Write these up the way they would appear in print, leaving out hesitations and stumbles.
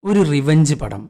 ഒരു റിവഞ്ച് പടം.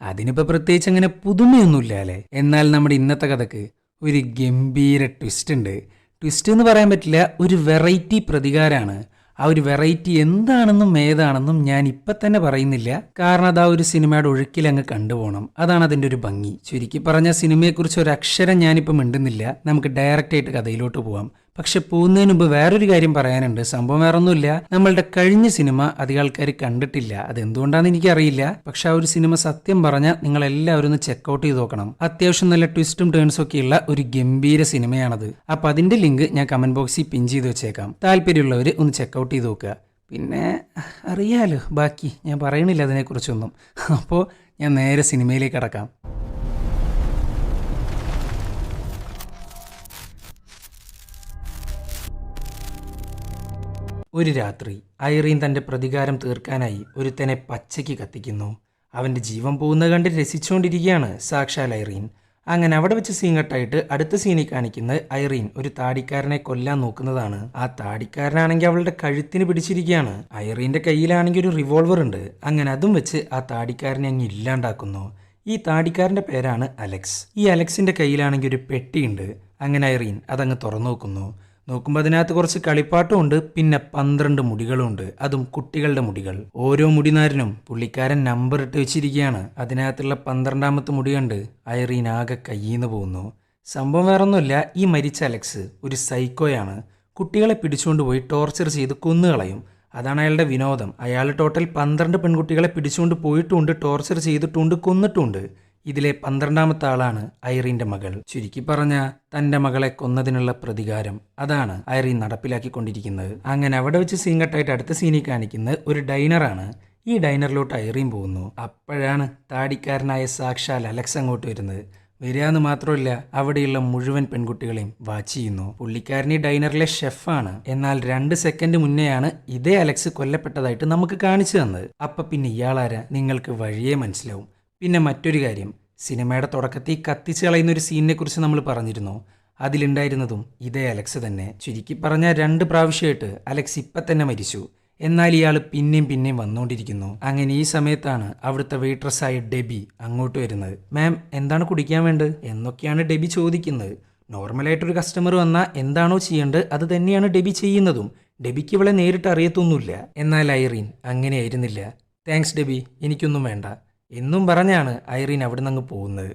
അതിനിപ്പോൾ പ്രത്യേകിച്ച് അങ്ങനെ പുതുമയൊന്നുമില്ല അല്ലേ. എന്നാൽ നമ്മുടെ ഇന്നത്തെ കഥക്ക് ഒരു ഗംഭീര ട്വിസ്റ്റ് ഉണ്ട്. ട്വിസ്റ്റ് എന്ന് പറയാൻ പറ്റില്ല, ഒരു വെറൈറ്റി പ്രതികാരമാണ്. ആ ഒരു വെറൈറ്റി എന്താണെന്നും ഏതാണെന്നും ഞാൻ ഇപ്പം തന്നെ പറയുന്നില്ല, കാരണം അത് ആ ഒരു സിനിമയുടെ ഒഴുക്കിൽ അങ്ങ് കണ്ടുപോകണം. അതാണ് അതിൻ്റെ ഒരു ഭംഗി. ചുരുക്കി പറഞ്ഞ സിനിമയെക്കുറിച്ച് ഒരു അക്ഷരം ഞാനിപ്പോൾ മിണ്ടുന്നില്ല. നമുക്ക് ഡയറക്റ്റ് ആയിട്ട് കഥയിലോട്ട് പോവാം. പക്ഷെ പോകുന്നതിന് മുമ്പ് വേറൊരു കാര്യം പറയാനുണ്ട്. സംഭവം വേറൊന്നുമില്ല, നമ്മളുടെ കഴിഞ്ഞ സിനിമ അധികം ആൾക്കാർ കണ്ടിട്ടില്ല. അതെന്തുകൊണ്ടാണെന്ന് എനിക്കറിയില്ല. പക്ഷെ ആ ഒരു സിനിമ സത്യം പറഞ്ഞാൽ നിങ്ങൾ എല്ലാവരും ഒന്ന് ചെക്കൗട്ട് ചെയ്ത് നോക്കണം. അത്യാവശ്യം നല്ല ട്വിസ്റ്റും ടേൺസും ഒക്കെയുള്ള ഒരു ഗംഭീര സിനിമയാണത്. അപ്പൊ അതിന്റെ ലിങ്ക് ഞാൻ കമന്റ് ബോക്സിൽ പിൻ ചെയ്ത് വെച്ചേക്കാം. താല്പര്യമുള്ളവർ ഒന്ന് ചെക്കൗട്ട് ചെയ്ത് നോക്കുക. പിന്നെ അറിയാലോ ബാക്കി, ഞാൻ പറയണില്ല അതിനെക്കുറിച്ചൊന്നും. അപ്പോൾ ഞാൻ നേരെ സിനിമയിലേക്ക് കടക്കാം. ഒരു രാത്രി ഐറീൻ തൻ്റെ പ്രതികാരം തീർക്കാനായി ഒരുത്തനെ പച്ചയ്ക്ക് കത്തിക്കുന്നു. അവൻ്റെ ജീവൻ പോകുന്നത് കണ്ട് രസിച്ചുകൊണ്ടിരിക്കുകയാണ് സാക്ഷാൽ ഐറീൻ. അങ്ങനെ അവിടെ വെച്ച് സീൻ കട്ടായിട്ട് അടുത്ത സീനിൽ കാണിക്കുന്നത് ഐറീൻ ഒരു താടിക്കാരനെ കൊല്ലാൻ നോക്കുന്നതാണ്. ആ താടിക്കാരനാണെങ്കിൽ അവളുടെ കഴുത്തിന് പിടിച്ചിരിക്കുകയാണ്. ഐറീൻ്റെ കയ്യിലാണെങ്കിൽ ഒരു റിവോൾവർ ഉണ്ട്. അങ്ങനെ അതും വെച്ച് ആ താടിക്കാരനെ അങ്ങ് ഇല്ലാണ്ടാക്കുന്നു. ഈ താടിക്കാരൻ്റെ പേരാണ് അലക്സ്. ഈ അലക്സിൻ്റെ കയ്യിലാണെങ്കിൽ ഒരു പെട്ടിയുണ്ട്. അങ്ങനെ ഐറീൻ അതങ്ങ് തുറന്നു നോക്കുന്നു. നോക്കുമ്പോൾ അതിനകത്ത് കുറച്ച് കളിപ്പാട്ടും ഉണ്ട്, പിന്നെ 12 മുടികളുണ്ട്, അതും കുട്ടികളുടെ മുടികൾ. ഓരോ മുടിനാരിനും പുള്ളിക്കാരൻ നമ്പർ ഇട്ട് വെച്ചിരിക്കുകയാണ്. അതിനകത്തുള്ള 12ാമത്തെ മുടി കണ്ട് ഐറീൻ ആകെ കയ്യിന്ന് പോകുന്നു. സംഭവം വേറൊന്നുമില്ല, ഈ മരിച്ച അലക്സ് ഒരു സൈക്കോയാണ്. കുട്ടികളെ പിടിച്ചുകൊണ്ട് പോയി ടോർച്ചർ ചെയ്ത് കൊന്നുകളയും. അതാണ് അയാളുടെ വിനോദം. അയാൾ ടോട്ടൽ 12 പെൺകുട്ടികളെ പിടിച്ചുകൊണ്ട് പോയിട്ടുമുണ്ട്, ടോർച്ചർ ചെയ്തിട്ടുണ്ട്, കൊന്നിട്ടുമുണ്ട്. ഇതിലെ 12ാമത്തെ ആളാണ് ഐറീൻ്റെ മകൾ. ചുരുക്കി പറഞ്ഞ തൻ്റെ മകളെ കൊന്നതിനുള്ള പ്രതികാരം അതാണ് ഐറീൻ നടപ്പിലാക്കിക്കൊണ്ടിരിക്കുന്നത്. അങ്ങനെ അവിടെ വെച്ച് സീൻ കട്ടായിട്ട് അടുത്ത സീനിൽ കാണിക്കുന്നത് ഒരു ഡൈനറാണ്. ഈ ഡൈനറിലോട്ട് ഐറീൻ പോകുന്നു. അപ്പോഴാണ് താടിക്കാരനായ സാക്ഷാൽ അലക്സ് അങ്ങോട്ട് വരുന്നത്. വരികയെന്ന് മാത്രമല്ല, അവിടെയുള്ള മുഴുവൻ പെൺകുട്ടികളെയും വാച്ച് ചെയ്യുന്നു. പുള്ളിക്കാരൻ ഈ ഡൈനറിലെ ഷെഫാണ്. എന്നാൽ 2 സെക്കൻഡ് മുന്നെയാണ് ഇതേ അലക്സ് കൊല്ലപ്പെട്ടതായിട്ട് നമുക്ക് കാണിച്ചു തന്നത്. അപ്പൊ പിന്നെ ഇയാളാരാ നിങ്ങൾക്ക് വഴിയേ മനസ്സിലാവും. പിന്നെ മറ്റൊരു കാര്യം, സിനിമയുടെ തുടക്കത്തിൽ കത്തിച്ച് കളയുന്ന ഒരു സീനിനെ കുറിച്ച് നമ്മൾ പറഞ്ഞിരുന്നു. അതിലുണ്ടായിരുന്നതും ഇതേ അലക്സ് തന്നെ. ചുരുക്കി പറഞ്ഞാൽ 2 പ്രാവശ്യമായിട്ട് അലക്സ് ഇപ്പം തന്നെ മരിച്ചു. എന്നാൽ ഇയാൾ പിന്നെയും വന്നുകൊണ്ടിരിക്കുന്നു. അങ്ങനെ ഈ സമയത്താണ് അവിടുത്തെ വെയിട്രസ്സായ ഡെബി അങ്ങോട്ട് വരുന്നത്. മാം, എന്താണ് കുടിക്കാൻ വേണ്ടത് എന്നൊക്കെയാണ് ഡെബി ചോദിക്കുന്നത്. നോർമലായിട്ടൊരു കസ്റ്റമർ വന്നാൽ എന്താണോ ചെയ്യേണ്ടത് അത് തന്നെയാണ് ഡെബി ചെയ്യുന്നതും. ഡെബിക്ക് ഇവളെ നേരിട്ട് അറിയത്തൊന്നുമില്ല. എന്നാൽ ഐറീൻ അങ്ങനെയായിരുന്നില്ല. താങ്ക്സ് ഡെബി, എനിക്കൊന്നും വേണ്ട എന്നും പറഞ്ഞാണ് ഐറീൻ അവിടെ നിന്ന് അങ്ങ് പോകുന്നത്.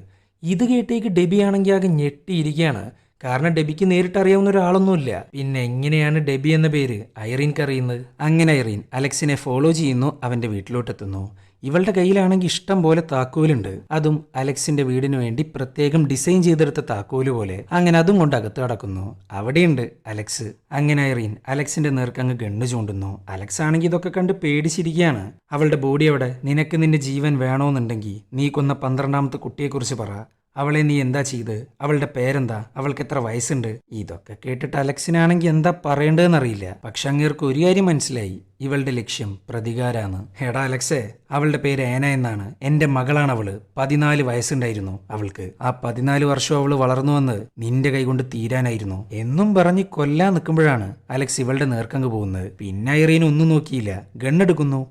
ഇത് കേട്ടേക്ക് ഡെബി ആണെങ്കിൽ ആകെ ഞെട്ടിയിരിക്കുകയാണ്. കാരണം ഡെബിക്ക് നേരിട്ട് അറിയാവുന്ന ഒരാളൊന്നുമില്ല. പിന്നെ എങ്ങനെയാണ് ഡെബി എന്ന പേര് ഐറീൻക്ക് അറിയുന്നത്? അങ്ങനെ ഐറീൻ അലക്സിനെ ഫോളോ ചെയ്യുന്നു, അവൻ്റെ വീട്ടിലോട്ടെത്തുന്നു. ഇവളുടെ കയ്യിലാണെങ്കിൽ ഇഷ്ടം പോലെ താക്കോലുണ്ട്. അതും അലക്സിന്റെ വീടിന് വേണ്ടി പ്രത്യേകം ഡിസൈൻ ചെയ്തെടുത്ത താക്കോല് പോലെ. അങ്ങനെ അതും കൊണ്ട് അകത്ത് കടക്കുന്നു. അവിടെയുണ്ട് അലക്സ്. അങ്ങനെ ഐറീൻ അലക്സിന്റെ നേർക്കങ്ങ് ഗണ്ണ് ചൂണ്ടുന്നു. അലക്സ് ആണെങ്കിൽ ഇതൊക്കെ കണ്ട് പേടിച്ചിരിക്കുകയാണ്. അവളുടെ ബോഡി അവിടെ. നിനക്ക് നിന്റെ ജീവൻ വേണമെന്നുണ്ടെങ്കിൽ നീ കൊന്ന 12ാമത്തെ കുട്ടിയെക്കുറിച്ച് പറ. അവളെ നീ എന്താ ചെയ്ത്? അവളുടെ പേരെന്താ? അവൾക്ക് എത്ര വയസ്സുണ്ട്? ഇതൊക്കെ കേട്ടിട്ട് അലക്സിനാണെങ്കിൽ എന്താ പറയേണ്ടതെന്നറിയില്ല. പക്ഷെ അങ്ങേർക്ക് ഒരു കാര്യം മനസ്സിലായി, ഇവളുടെ ലക്ഷ്യം പ്രതികാരാണ്. എടാ അലക്സേ, അവളുടെ പേര് ഏന എന്നാണ്. എൻ്റെ മകളാണ് അവള്. 14 വയസ്സുണ്ടായിരുന്നു അവൾക്ക്. ആ 14 വർഷം അവള് വളർന്നു വന്ന് നിന്റെ കൈകൊണ്ട് തീരാനായിരുന്നു എന്നും പറഞ്ഞ് കൊല്ലാൻ നിൽക്കുമ്പോഴാണ് അലക്സ് ഇവളുടെ നേർക്കങ്ങ് പോകുന്നത്. പിന്നെ ഐറീൻ ഒന്നും നോക്കിയില്ല, ഗണ്ണെടുക്കുന്നു,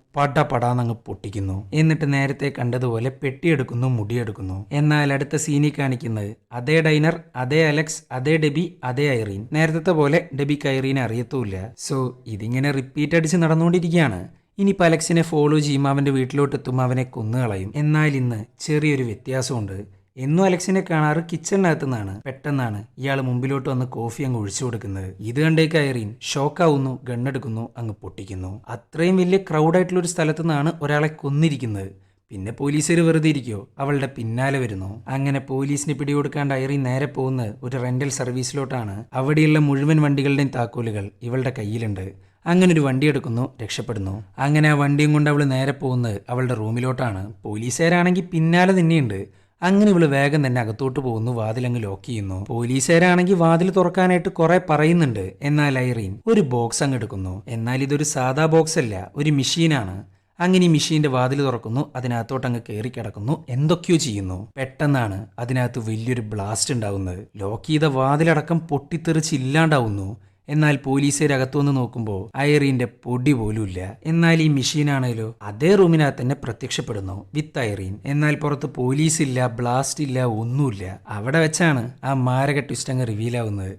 പടാന്നങ്ങ് പൊട്ടിക്കുന്നു. എന്നിട്ട് നേരത്തെ കണ്ടതുപോലെ പെട്ടിയെടുക്കുന്നു, മുടിയെടുക്കുന്നു. എന്നാൽ അടുത്ത സീനിൽ കാണിക്കുന്നത് അതേ ഡൈനർ, അതേ അലക്സ്, അതേ ഡെബി, അതേ ഐറീൻ. നേരത്തെ പോലെ ഡെബിക്ക് ഐറീനെ അറിയത്തുമില്ല. സോ ഇതിങ്ങനെ റിപ്പീറ്റ് അടിച്ച് നടന്നുകൊണ്ടിരിക്കുകയാണ്. ഇനിയിപ്പോൾ അലക്സിനെ ഫോളോ ചെയ്യുമ്പോൾ അവൻ്റെ വീട്ടിലോട്ടെത്തുമ്പോൾ അവനെ കൊന്നുകളയും. എന്നാൽ ഇന്ന് ചെറിയൊരു വ്യത്യാസമുണ്ട്. എന്നും അലക്സിനെ കാണാറ് കിച്ചണിനകത്തു നിന്നാണ്. പെട്ടെന്നാണ് ഇയാൾ മുമ്പിലോട്ട് വന്ന് കോഫി അങ്ങ് ഒഴിച്ചു കൊടുക്കുന്നത്. ഇത് കണ്ടേക്ക് ഐറീൻ ഷോക്കാവുന്നു, ഗണ്ണെടുക്കുന്നു, അങ്ങ് പൊട്ടിക്കുന്നു. അത്രയും വലിയ ക്രൗഡായിട്ടുള്ള ഒരു സ്ഥലത്തു നിന്നാണ് ഒരാളെ കൊന്നിരിക്കുന്നത്. പിന്നെ പോലീസുകാർ വെറുതെ ഇരിക്കുമോ? അവളുടെ പിന്നാലെ വരുന്നു. അങ്ങനെ പോലീസിന് പിടികൊടുക്കാണ്ട് ഐറീൻ നേരെ പോകുന്നത് ഒരു റെന്റൽ സർവീസിലോട്ടാണ്. അവിടെയുള്ള മുഴുവൻ വണ്ടികളുടെയും താക്കോലുകൾ ഇവളുടെ കയ്യിലുണ്ട്. അങ്ങനെ ഒരു വണ്ടി എടുക്കുന്നു, രക്ഷപ്പെടുന്നു. അങ്ങനെ ആ വണ്ടിയും കൊണ്ട് അവൾ നേരെ പോകുന്നത് അവളുടെ റൂമിലോട്ടാണ്. പോലീസുകാരാണെങ്കിൽ പിന്നാലെ തന്നെയുണ്ട്. അങ്ങനെ ഇവള് വേഗം തന്നെ അകത്തോട്ട് പോകുന്നു, വാതിലങ്ങ് ലോക്ക് ചെയ്യുന്നു. പോലീസുകാരാണെങ്കിൽ വാതിൽ തുറക്കാനായിട്ട് കുറെ പറയുന്നുണ്ട്. എന്നാൽ ഐറീൻ ഒരു ബോക്സ് അങ്ങ് എടുക്കുന്നു. എന്നാൽ ഇതൊരു സാധാ ബോക്സ് അല്ല, ഒരു മെഷീനാണ്. അങ്ങനെ ഈ മെഷീന്റെ വാതിൽ തുറക്കുന്നു, അതിനകത്തോട്ട് അങ്ങ് കയറി കിടക്കുന്നു, എന്തൊക്കെയോ ചെയ്യുന്നു. പെട്ടെന്നാണ് അതിനകത്ത് വലിയൊരു ബ്ലാസ്റ്റ് ഉണ്ടാവുന്നത്. ലോക്ക് ചെയ്ത വാതിലടക്കം പൊട്ടിത്തെറിച്ച് ഇല്ലാണ്ടാവുന്നു. എന്നാൽ പോലീസുകാരകത്തു വന്ന് നോക്കുമ്പോൾ ഐറീന്റെ പൊടി പോലുമില്ല. എന്നാൽ ഈ മെഷീനാണേലോ അതേ റൂമിനകത്ത് തന്നെ പ്രത്യക്ഷപ്പെടുന്നു വിത്ത് ഐറീൻ. എന്നാൽ പുറത്ത് പോലീസ് ഇല്ല, ബ്ലാസ്റ്റ് ഇല്ല, ഒന്നുമില്ല. അവിടെ വെച്ചാണ് ആ മാരക ട്വിസ്റ്റ് അങ്ങ് റിവീൽ ആവുന്നത്.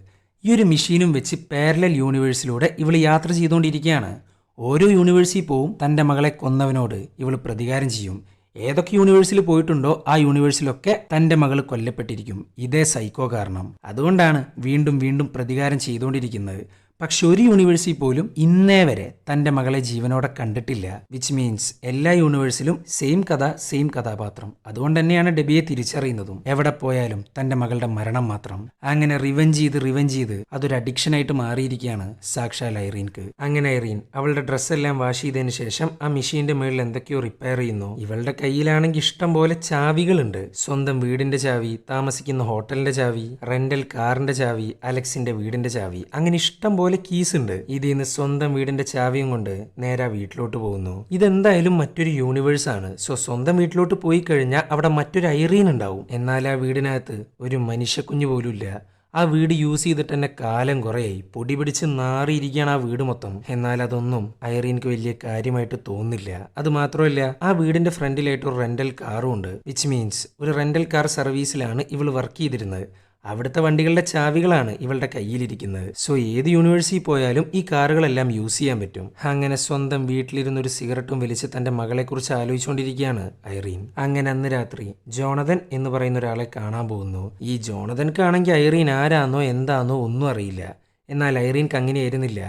ഈ ഒരു മെഷീനും വെച്ച് പാരലൽ യൂണിവേഴ്സിലൂടെ ഇവൾ യാത്ര ചെയ്തുകൊണ്ടിരിക്കുകയാണ്. ഓരോ യൂണിവേഴ്സിൽ പോവും തൻ്റെ മകളെ കൊന്നവനോട് ഇവൾ പ്രതികാരം ചെയ്യും. ഏതൊക്കെ യൂണിവേഴ്സിൽ പോയിട്ടുണ്ടോ ആ യൂണിവേഴ്സിലൊക്കെ തൻ്റെ മകൾ കൊല്ലപ്പെട്ടിരിക്കും ഇതേ സൈക്കോ കാരണം. അതുകൊണ്ടാണ് വീണ്ടും വീണ്ടും പ്രതികാരം ചെയ്തുകൊണ്ടിരിക്കുന്നത്. പക്ഷെ ഒരു യൂണിവേഴ്സിൽ പോലും ഇന്നേ വരെ തൻ്റെ മകളെ ജീവനോടെ കണ്ടിട്ടില്ല. വിച്ച് മീൻസ് എല്ലാ യൂണിവേഴ്സിലും സെയിം കഥ, സെയിം കഥാപാത്രം. അതുകൊണ്ട് തന്നെയാണ് ഡെബിയെ തിരിച്ചറിയുന്നതും. എവിടെ പോയാലും തൻ്റെ മകളുടെ മരണം മാത്രം. അങ്ങനെ റിവെഞ്ച് ചെയ്ത് അതൊരു അഡിക്ഷൻ ആയിട്ട് മാറിയിരിക്കുകയാണ് സാക്ഷാൽ ഐറീൻക്ക്. അങ്ങനെ ഐറീൻ അവളുടെ ഡ്രസ്സെല്ലാം വാഷ് ചെയ്തതിന് ശേഷം ആ മെഷീന്റെ മേളിൽ എന്തൊക്കെയോ റിപ്പയർ ചെയ്യുന്നു. ഇവളുടെ കയ്യിലാണെങ്കിൽ ഇഷ്ടം പോലെ ചാവികളുണ്ട്. സ്വന്തം വീടിന്റെ ചാവി, താമസിക്കുന്ന ഹോട്ടലിന്റെ ചാവി, റെന്റൽ കാറിന്റെ ചാവി, അലക്സിന്റെ വീടിന്റെ ചാവി, അങ്ങനെ ഇഷ്ടം പോലെ കീസ് ഉണ്ട്. ഇതിൽ നിന്ന് സ്വന്തം വീടിന്റെ ചാവിയും കൊണ്ട് നേരെ വീട്ടിലോട്ട് പോകുന്നു. ഇതെന്തായാലും മറ്റൊരു യൂണിവേഴ്സ് ആണ്. സോ സ്വന്തം വീട്ടിലോട്ട് പോയി കഴിഞ്ഞാൽ അവിടെ മറ്റൊരു ഐറീൻ ഉണ്ടാവും. എന്നാൽ ആ വീടിനകത്ത് ഒരു മനുഷ്യക്കുഞ്ഞു പോലും ഇല്ല. ആ വീട് യൂസ് ചെയ്തിട്ട് തന്നെ കാലം കുറയായി. പൊടി പിടിച്ച് നാറിയിരിക്കുകയാണ് ആ വീട് മൊത്തം. എന്നാൽ അതൊന്നും ഐറീൻക്ക് വലിയ കാര്യമായിട്ട് തോന്നില്ല. അത് മാത്രമല്ല, ആ വീടിന്റെ ഫ്രണ്ടിലായിട്ട് ഒരു റെന്റൽ കാറും ഉണ്ട്. വിച്ച് മീൻസ് ഒരു റെന്റൽ കാർ സർവീസിലാണ് ഇവൾ വർക്ക് ചെയ്തിരുന്നത്. അവിടുത്തെ വണ്ടികളുടെ ചാവികളാണ് ഇവളുടെ കയ്യിലിരിക്കുന്നത്. സോ ഏത് യൂണിവേഴ്സിൽ പോയാലും ഈ കാറുകളെല്ലാം യൂസ് ചെയ്യാൻ പറ്റും. അങ്ങനെ സ്വന്തം വീട്ടിലിരുന്ന് ഒരു സിഗരറ്റും വലിച്ച് തന്റെ മകളെക്കുറിച്ച് ആലോചിച്ചുകൊണ്ടിരിക്കുകയാണ് ഐറീൻ. അങ്ങനെ അന്ന് രാത്രി ജോണതൻ എന്ന് പറയുന്ന ഒരാളെ കാണാൻ പോകുന്നു. ഈ ജോണതൻക്കാണെങ്കിൽ ഐറീൻ ആരാന്നോ എന്താന്നോ ഒന്നും അറിയില്ല. എന്നാൽ ഐറീൻക്ക് അങ്ങനെയായിരുന്നില്ല.